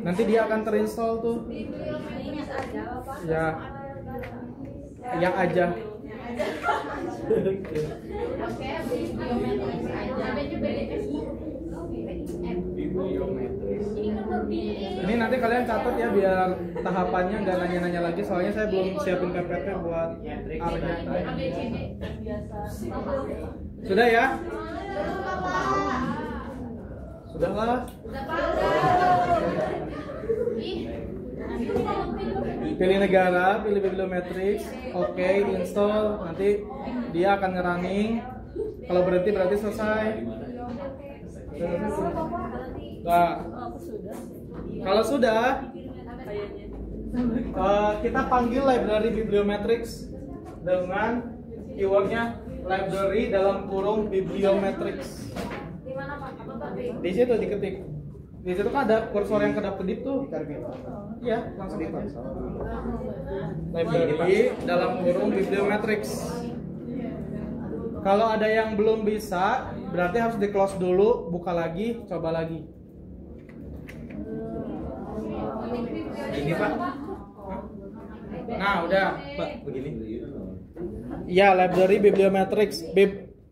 Nanti dia akan terinstall tuh. Ya. Yang aja. Ini nanti kalian catat ya biar tahapannya nggak nanya-nanya lagi, soalnya saya belum siapin PPT buat R-nya. Sudah ya? Sudahlah. Pilih negara, pilih Bibliometrics, oke, install. Nanti dia akan ngerunning. Kalau berhenti berarti selesai. Nah, kalau sudah, kita panggil library Bibliometrics dengan keywordnya library dalam kurung Bibliometrics. Di situ diketik. Di situ kan ada kursor yang kedap-kedip tuh. Iya, langsung di library dalam kurung Bibliometrics. Kalau ada yang belum bisa, berarti harus di close dulu, buka lagi, coba lagi. Ini Pak. Nah, udah. Pak, begini. Ya, library Bibliometrics.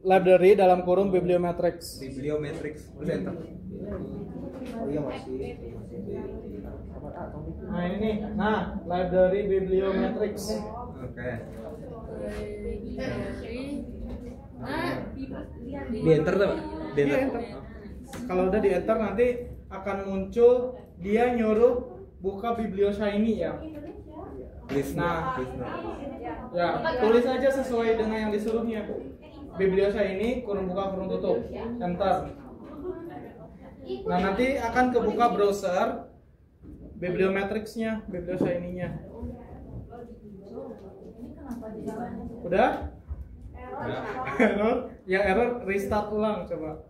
Library dalam kurung Bibliometrics. Bibliometrics. Terus enter. Oh iya masih. Nah, ini nih. Nah, library Bibliometrics. Oke. Di enter tuh Pak. Di Iya, enter. enter. Kalau udah di enter nanti akan muncul dia nyuruh buka Biblioshiny ya. Please Nah. please no. Ya, tulis aja sesuai dengan yang disuruhnya. Biblioshiny kurung buka kurung tutup. Enter. Nah, nanti akan kebuka browser Bibliometrics-nya, Biblioshiny-nya. Udah? Error? Yang error restart ulang coba.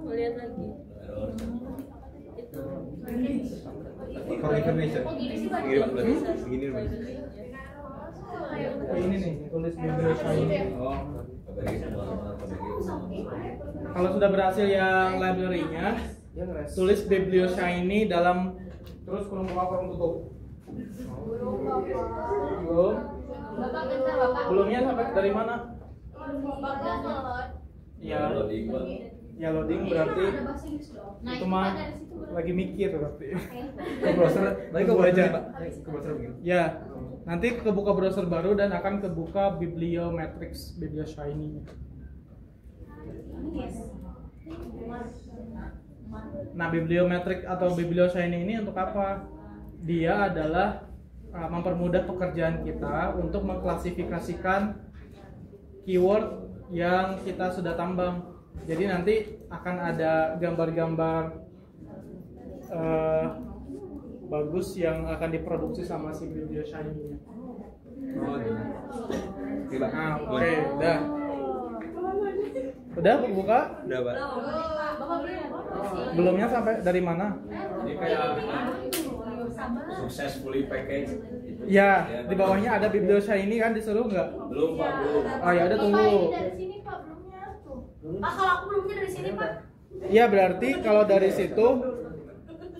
Lihat lagi. Itu For information. Begini Pak. Begini Pak. Ini nih, tulis Biblioshiny. Oh. Kalau sudah berhasil yang library-nya, tulis Biblioshiny dalam terus kurung buka kurung tutup. Belum? Belumnya sampai dari mana? Iya. Ya loading berarti Ada bahasa Inggris dong. Nah, itu itu mah kan dari situ baru. lagi mikir berarti. Ke browser, balik ke browser Pak. Ke browser begini. Ya, nanti kebuka browser baru dan akan kebuka Bibliometrics, Biblioshiny. Nah, Bibliometric atau Biblioshiny ini untuk apa? Dia adalah mempermudah pekerjaan kita untuk mengklasifikasikan keyword yang kita sudah tambang. Jadi nanti akan ada gambar-gambar bagus yang akan diproduksi sama si Biblioshiny-nya. Oh, gitu. Nah, oke, udah. Udah buka? Udah, Pak. Belumnya sampai dari mana? Ini kayak successfully package. Ya, di bawahnya ada Biblioshiny kan, disuruh nggak? Belum Pak, belum. Oh ya udah tunggu. Bapak, ini dari sini Pak belumnya tuh. Pak, kalau aku belumnya dari sini Pak. Iya, berarti kalau dari situ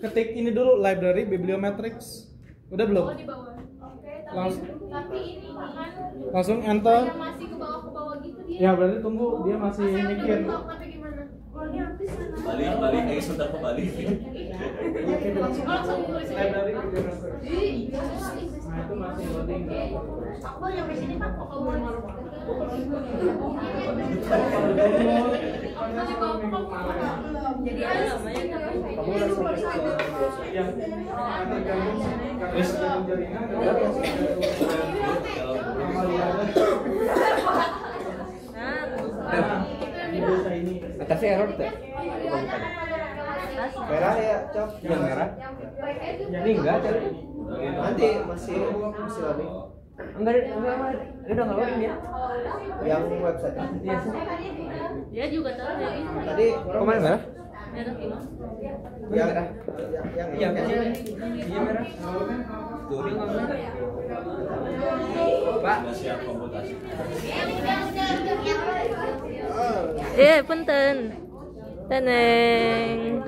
ketik ini dulu library Bibliometrics. Udah belum? Oh, di bawah. Oke, tapi ini Pak kan Langsung enter. yang masih ke bawah gitu dia. Ya, berarti tunggu, dia masih Saya udah mikir. belum tahu tapi gimana? Oh, ini habis sana. Balik, sebentar Pak, balik. Langsung tulis aja. Library Bibliometrics. Iya. Nah, itu masih loading. Aku mau nyampe sini Pak, kok kamu Jadi ada namanya tapi Kamu udah sampai ke Yang tergabung jaringan. nah Biblioshiny. Atasnya error tuh. merah ya, Cok? Yang merah. Ini enggak, Cok. Nanti masih loading. Enggak, udah enggak loading dia. Yang website. Iya sih. dia juga tahu kayak gitu. Tadi Kemana merah? Merah gimana? yang merah. yang Iya merah. Tuh, dia nggak merah. Pak. Sudah siap komputasi. Punten. Teneng.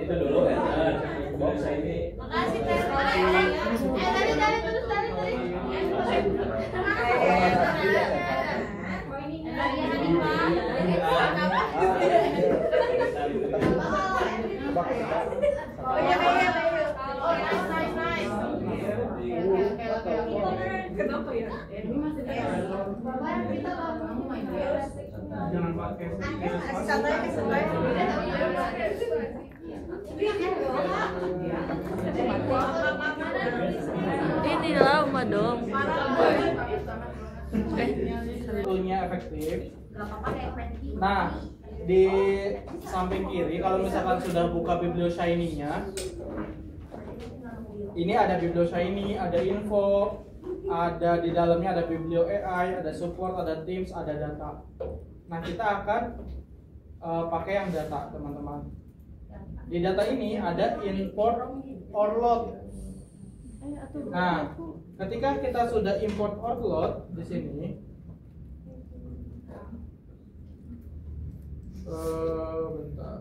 Itu dulu ya. Bahasa ini. Makasih Teh. Tadi terus tadi. Jangan pakai Ini lama dong. toolnya efektif. Nah, di samping kiri kalau misalkan sudah buka Biblioshiny-nya, ini ada Biblioshiny, ada info, ada di dalamnya ada Biblio AI, ada support, ada Teams, ada data. Nah, kita akan pakai yang data, teman-teman. Di data ini ada import or load. Nah, ketika kita sudah import or load di sini, Bentar.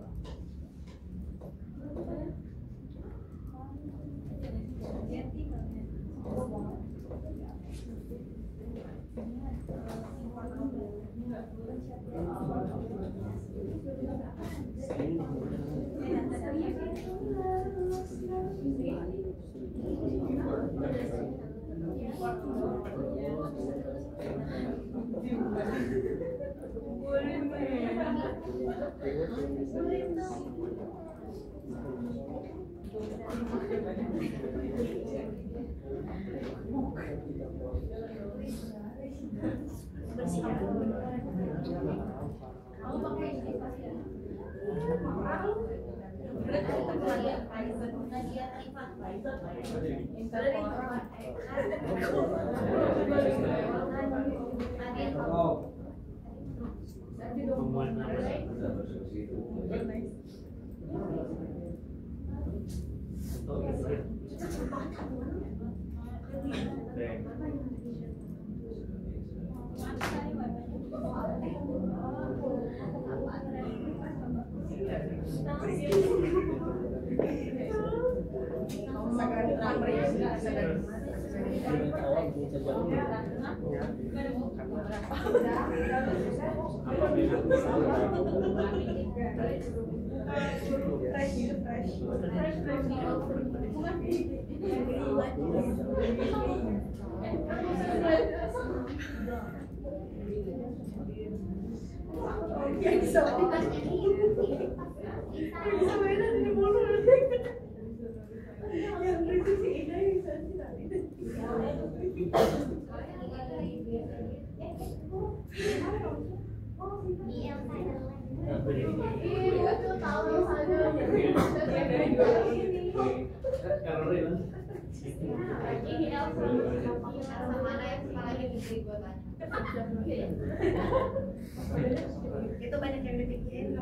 Itu banyak yang dipikirin.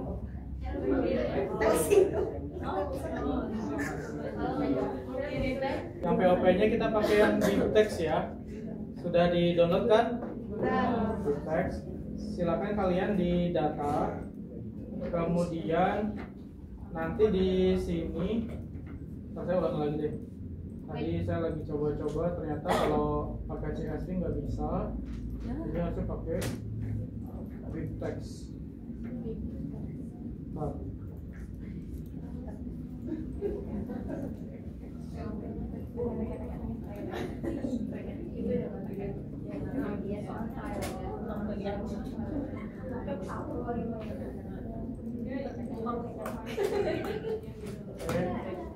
Yang POP-nya kita pakai yang BibTeX ya. Sudah di-download kan? BibTeX. Silakan kalian di data. Kemudian nanti di sini saya ulang lagi deh. Tadi saya lagi coba-coba, ternyata kalau pakai CSV nggak bisa. Jadi harus pakai BibTeX. Nah.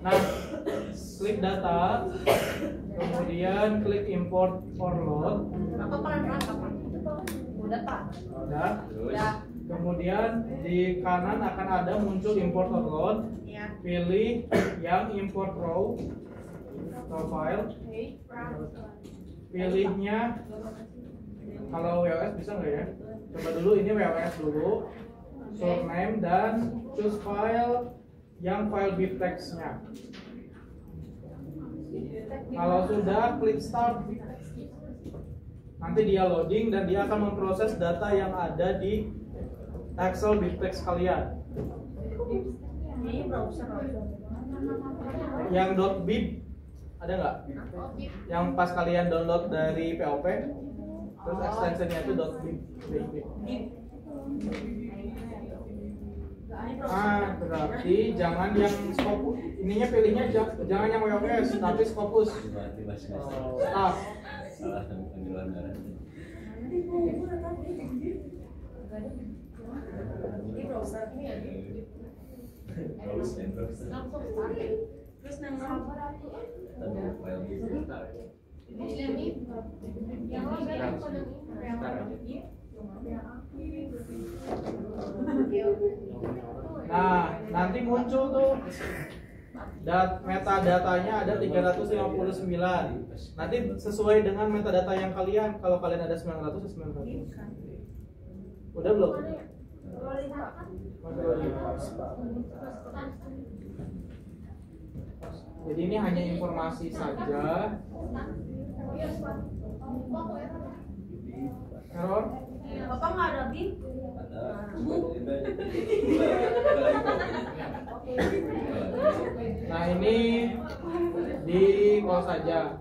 Nah, klik data, kemudian klik import or load. Udah Pak. Udah. Kemudian di kanan akan ada muncul import or load. Pilih yang import raw file. Pilihnya kalau WOS bisa nggak ya? Coba dulu ini WOS dulu. Surname dan choose file yang file BibTeX-nya. Kalau sudah, klik start. Nanti dia loading dan dia akan memproses data yang ada di Excel BibTeX kalian. Yang .bib ada nggak? Yang pas kalian download dari POP, terus extensionnya itu .bib. Ah, berarti jangan yang Scopus. Ininya pilihnya jangan yang WOS, tapi Scopus. Start. Salah panggilan darah. Ini browser ini ya. Terus nama Nah, nanti muncul tuh metadatanya ada 359. Nanti sesuai dengan metadata yang kalian. Kalau kalian ada 900 ya 900. Udah belum? Jadi ini hanya informasi saja. Error? Bapak nggak ada BIB? Ada. awas aja.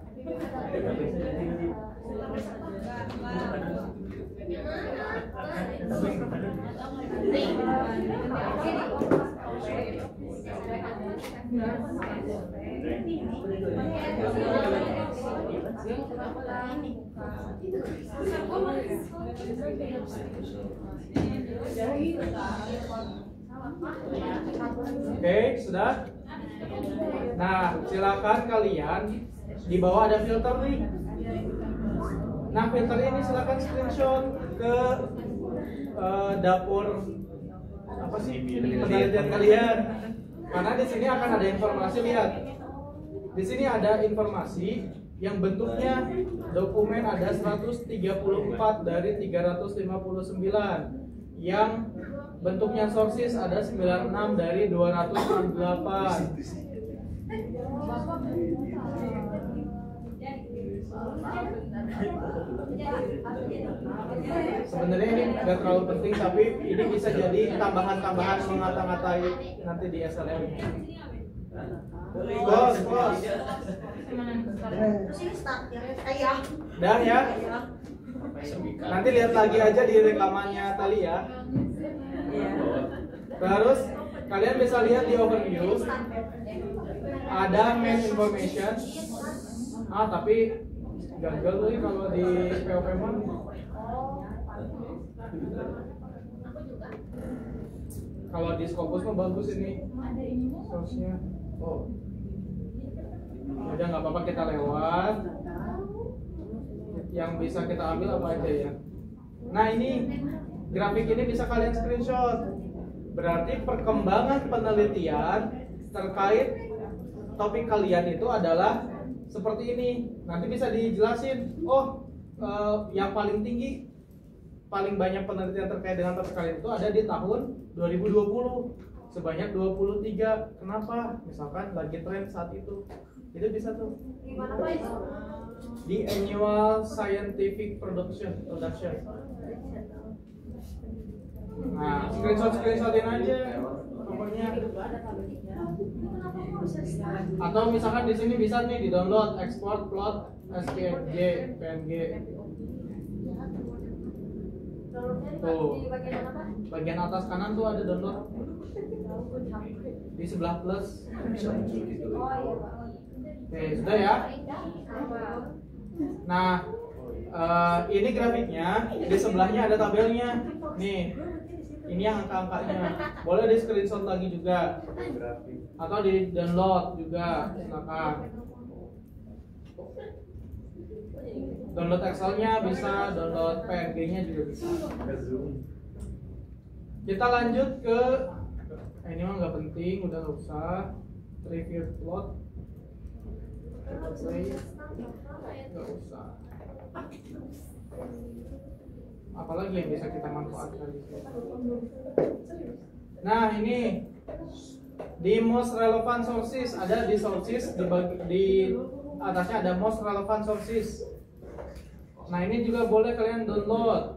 Oke, sudah? Nah, silakan kalian di bawah ada filter nih. Nah, filter ini silakan screenshot ke dapur apa sih penelitian kalian. Karena di sini akan ada informasi, lihat. Di sini ada informasi yang bentuknya dokumen ada 134 dari 359, yang bentuknya sources ada 96 dari 268. Sebenarnya ini nggak terlalu penting, tapi ini bisa jadi tambahan-tambahan mengata-ngatai nanti di SLM. Bos. Dah ya. Nanti lihat lagi aja di rekamannya Tali ya. Terus kalian bisa lihat di overview ada main information. Tapi gagal tuh kalau di POP mah. Kalau di Scopus mah bagus ini source-nya. Oh. Udah nggak apa-apa, kita lewat. Yang bisa kita ambil apa aja ya. Nah, ini grafik ini bisa kalian screenshot. Berarti perkembangan penelitian terkait topik kalian itu adalah seperti ini. Nanti bisa dijelasin, yang paling tinggi, paling banyak penelitian terkait dengan topik kalian itu ada di tahun 2020 sebanyak 23. Kenapa? Misalkan lagi tren saat itu bisa tuh. Gimana Pak itu? Di annual scientific production. Nah, screenshotin aja pokoknya. Atau misalkan di sini bisa nih di download, export, plot, SVG, PNG. Tuh, bagian atas kanan tuh ada download. Di sebelah plus. Oke, sudah ya. Nah, ini grafiknya, di sebelahnya ada tabelnya. Nih, ini yang angka-angkanya. Boleh di screenshot lagi juga, atau di download juga, silakan. Download Excel-nya bisa, download PNG-nya juga bisa. Kita lanjut ke ini mah nggak penting, udah nggak usah. Review plot, nggak usah. Apalagi yang bisa kita manfaatkan. Nah, ini di most relevant sources, ada di sources, di atasnya ada most relevant sources. Nah, ini juga boleh kalian download.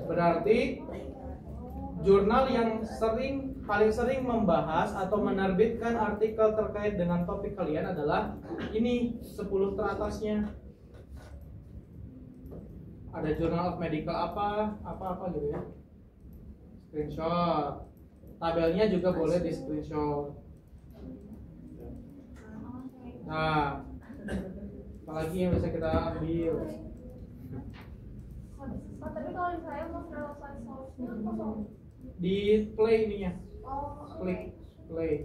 Berarti jurnal yang paling sering membahas atau menerbitkan artikel terkait dengan topik kalian adalah ini 10 teratasnya. Ada Journal of Medical apa gitu ya. Screenshot. Tabelnya juga boleh di screenshot. Nah, apalagi yang bisa kita ambil? Tapi kalau saya mau relevan source-nya kosong. Di play ininya. Klik play.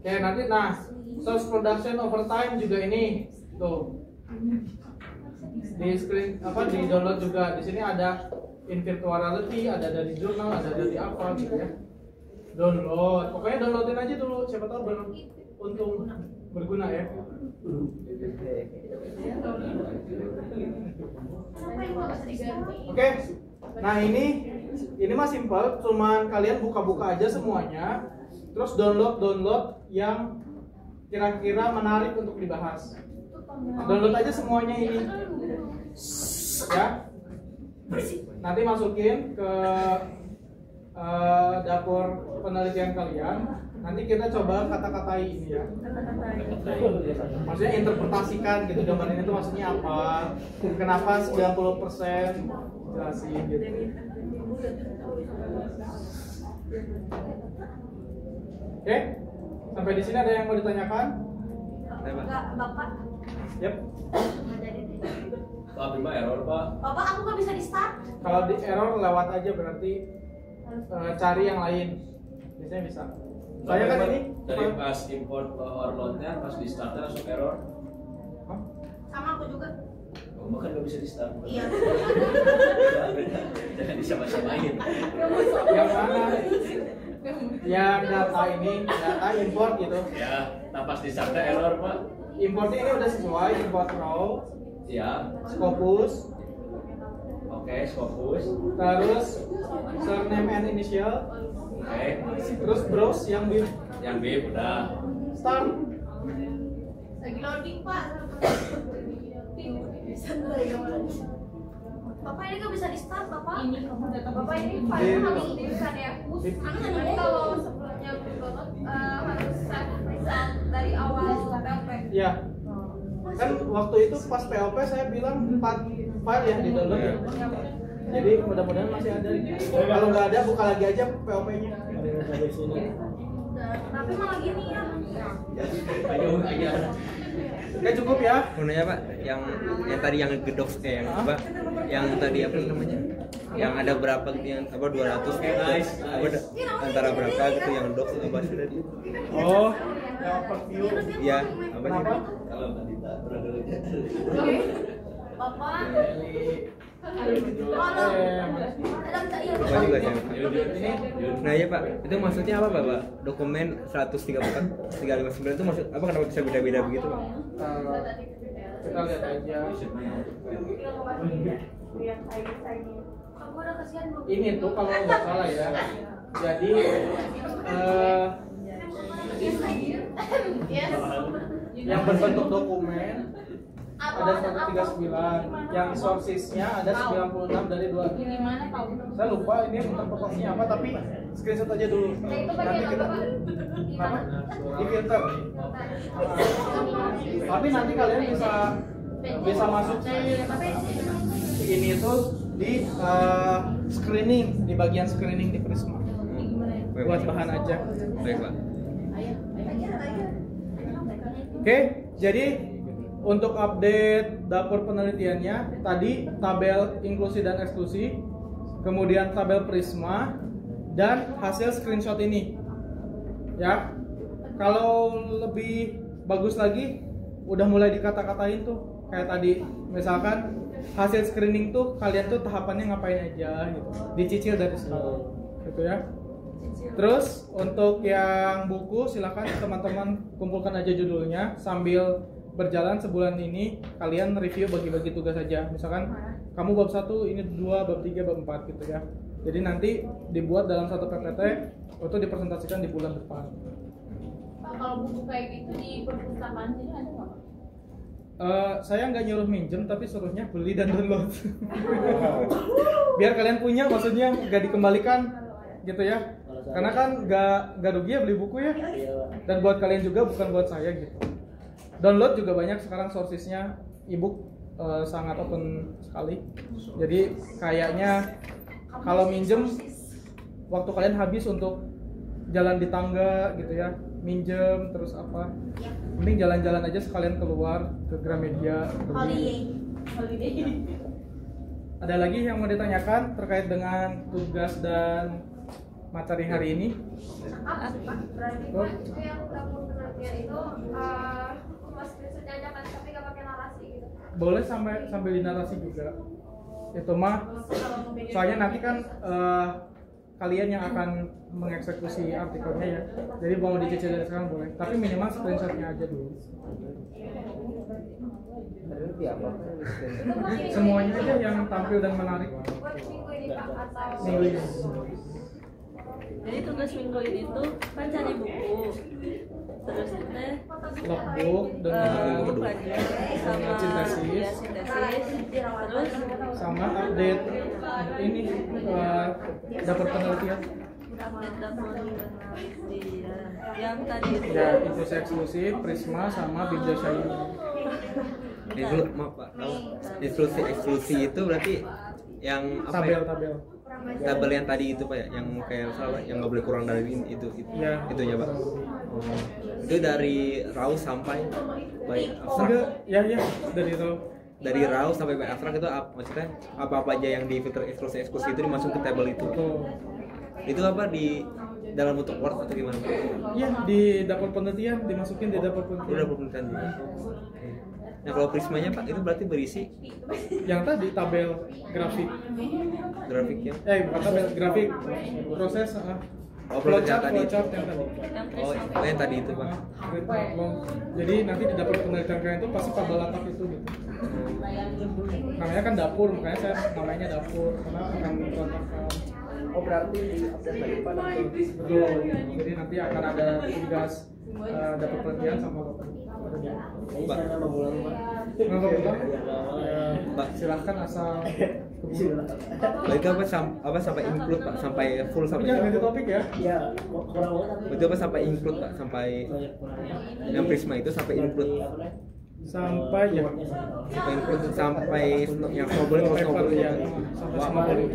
Oke, nanti source production over time juga ini tuh. Di screen di download juga. Di sini ada in virtual reality, ada dari jurnal, ada dari apa gitu ya. Download. Pokoknya downloadin aja dulu, siapa tahu berguna ya. Oke. Nah, ini mah simple, cuman kalian buka-buka aja semuanya, terus download yang kira-kira menarik untuk dibahas. Download aja semuanya ini. Ya. Nanti masukin ke dapur penelitian kalian, nanti kita coba kata-katai ini ya. Maksudnya interpretasikan gitu, gambar ini tuh maksudnya apa, kenapa 90% jelasin gitu. Oke, sampai di sini ada yang mau ditanyakan? Enggak, Bapak. Yep. Pak, Bima error Pak. Bapak, aku nggak bisa di start. Kalau di error lewat aja berarti cari yang lain. Biasanya bisa. Saya kan ini dari pas import overloadnya, pas di startnya langsung error. Hah? Sama aku juga. Oh, kan nggak bisa di start. Iya. Jangan disama-samain. Yang mana? Yang data ini, data import gitu. Ya, nah pas di startnya error Pak. Importnya ini udah sesuai, import raw, Ya, Scopus, oke, Scopus. terus surname and initial, Oke, terus browse yang di yang B udah. start. Lagi loading, Pak. Bapak ini nggak bisa di start, Bapak. Ini kamu data Bapak ini file harus dirikan ya. Anu Kalau sebelumnya download harus save result dari awal PLP. Ya. Kan waktu itu pas POP saya bilang 4 file yang di download ya. Jadi mudah-mudahan masih ada. Kalau nggak ada buka lagi aja POP-nya. tapi malah gini ya. Ayo aja. Oke, cukup ya. Mau nanya Pak, yang tadi yang gedok yang apa? Yang tadi apa namanya? Yang ada berapa gitu yang apa 200 Nice. antara berapa gitu yang dok apa sih tadi? Oh, yang overview. Iya, apa sih? Kenapa? Kalau tadi tak berada Bapak. Eh, Bapak juga ya. Nah ya Pak, itu maksudnya apa Pak? Dokumen 134, 359 itu maksud apa, kenapa bisa beda-beda begitu Pak? kita lihat aja. Aku udah kasihan belum. Ini tuh kalau nggak salah ya. Jadi yang berbentuk dokumen ada 139, yang sourcesnya ada 96 dari 2. Gimana tahu? Saya lupa ini interpretasinya apa, tapi screenshot aja dulu. Nanti kita apa? Di filter. Tapi nanti kalian bisa masuk ini itu di screening, di bagian screening di Prisma. Buat bahan aja. Baik Pak. Oke, jadi untuk update dapur penelitiannya, tadi tabel inklusi dan eksklusi, kemudian tabel Prisma, dan hasil screenshot ini. Ya, kalau lebih bagus lagi, udah mulai dikata-katain tuh, kayak tadi, misalkan hasil screening tuh kalian tuh tahapannya ngapain aja, gitu, dicicil dari sekarang, gitu ya. Terus untuk yang buku, silakan teman-teman kumpulkan aja judulnya sambil berjalan sebulan ini kalian review, bagi-bagi tugas aja. Misalkan kamu bab 1, ini 2, bab 3, bab 4 gitu ya. Jadi nanti dibuat dalam satu PPT untuk dipresentasikan di bulan depan. Pak, kalau buku kayak gitu di perpustakaan sini ada nggak? Saya nggak nyuruh minjem, tapi suruhnya beli dan download. Biar kalian punya, maksudnya nggak dikembalikan gitu ya. Karena kan nggak rugi ya beli buku ya. Dan buat kalian juga, bukan buat saya gitu. Download juga banyak sekarang sourcesnya, ebook sangat open sekali. Jadi kayaknya kalau minjem waktu kalian habis untuk jalan di tangga gitu ya, minjem terus apa, mending jalan-jalan aja sekalian keluar ke Gramedia. Holiday. Ada lagi yang mau ditanyakan terkait dengan tugas dan materi hari ini? Berarti Pak, itu yang dapur penelitian itu cuma screenshot aja kan, tapi nggak pakai narasi gitu. Boleh sambil di narasi juga. Itu mah soalnya nanti kan kalian yang akan mengeksekusi artikelnya ya. Jadi mau dicicil dari sekarang boleh, tapi minimal screenshotnya aja dulu. Semuanya aja yang tampil dan menarik. Buat minggu ini Pak, atau Minggu ini. Jadi tugas minggu ini tuh kan cari buku, terus teh Logbook dengan buku pelajaran, sama sintesis. ya, sintesis. Terus Sama update ini dapur penelitian. dapur penelitian yang tadi itu Ya, infusi eksklusif, Prisma sama Biblioshine. Itu maaf Pak, tahu instruksi eksklusi itu berarti yang apa ya? Tabel-tabel. Tabel yang tadi itu Pak ya, yang kayak salah yang nggak boleh kurang dari itu Ya. itunya Pak. Oh, itu dari raw sampai baik abstrak. Enggak, ya dari itu. Dari raw sampai baik abstrak itu maksudnya apa aja yang di filter eksklusi itu dimasukin ke tabel itu. Tuh. Itu apa di dalam bentuk Word atau gimana Pak? Iya, di dapur penelitian dimasukin di dapur Itu penelitian. udah pemerintahan juga. Nah kalau prismanya Pak itu berarti berisi Yang tadi tabel grafik. grafiknya. Bukan tabel grafik proses. Oh, proses yang tadi. Flowchart yang tadi. yang Oh, Prisma. yang tadi itu Pak. Jadi nanti di dapur penelitian kalian itu pasti tabel latak itu gitu. Namanya kan dapur, makanya saya namanya dapur karena akan meletakkan. Oh berarti di update lagi Pak nanti. Betul. Jadi nanti akan ada tugas dapur penelitian sama Pak. nggak pulang. Ya, silahkan asal keburu. Itu apa sampai include Pak, sampai full Tapi sampai. jangan ganti topik ya. Iya, kurang banget. Itu apa sampai include Pak, sampai yang prisma itu sampai include. Sampai ya. Sampai include sampai yang snowballing kalau Paper, snowballing. ya. Sampai snowballing.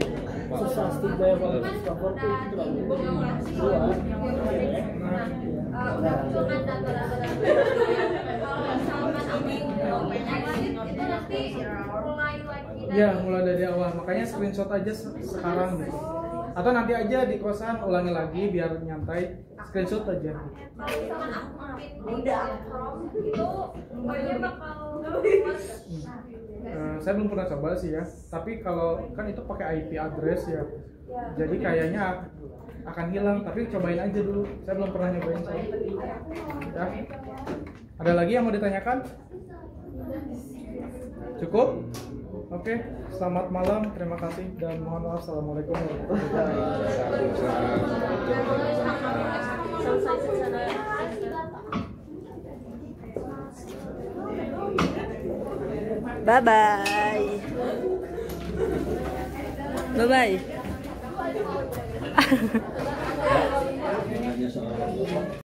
Ya, mulai dari awal. Makanya screenshot aja sekarang gitu. Atau nanti aja di kosan ulangi lagi biar nyantai. Screenshot aja. Saya belum pernah coba sih ya. Tapi kalau kan itu pakai IP address ya. Jadi kayaknya akan hilang. Tapi cobain aja dulu. Saya belum pernah nyobain sih. Ya. Ada lagi yang mau ditanyakan? Cukup? Oke, selamat malam, terima kasih dan mohon maaf. Assalamualaikum warahmatullahi Selesai secara bye bye.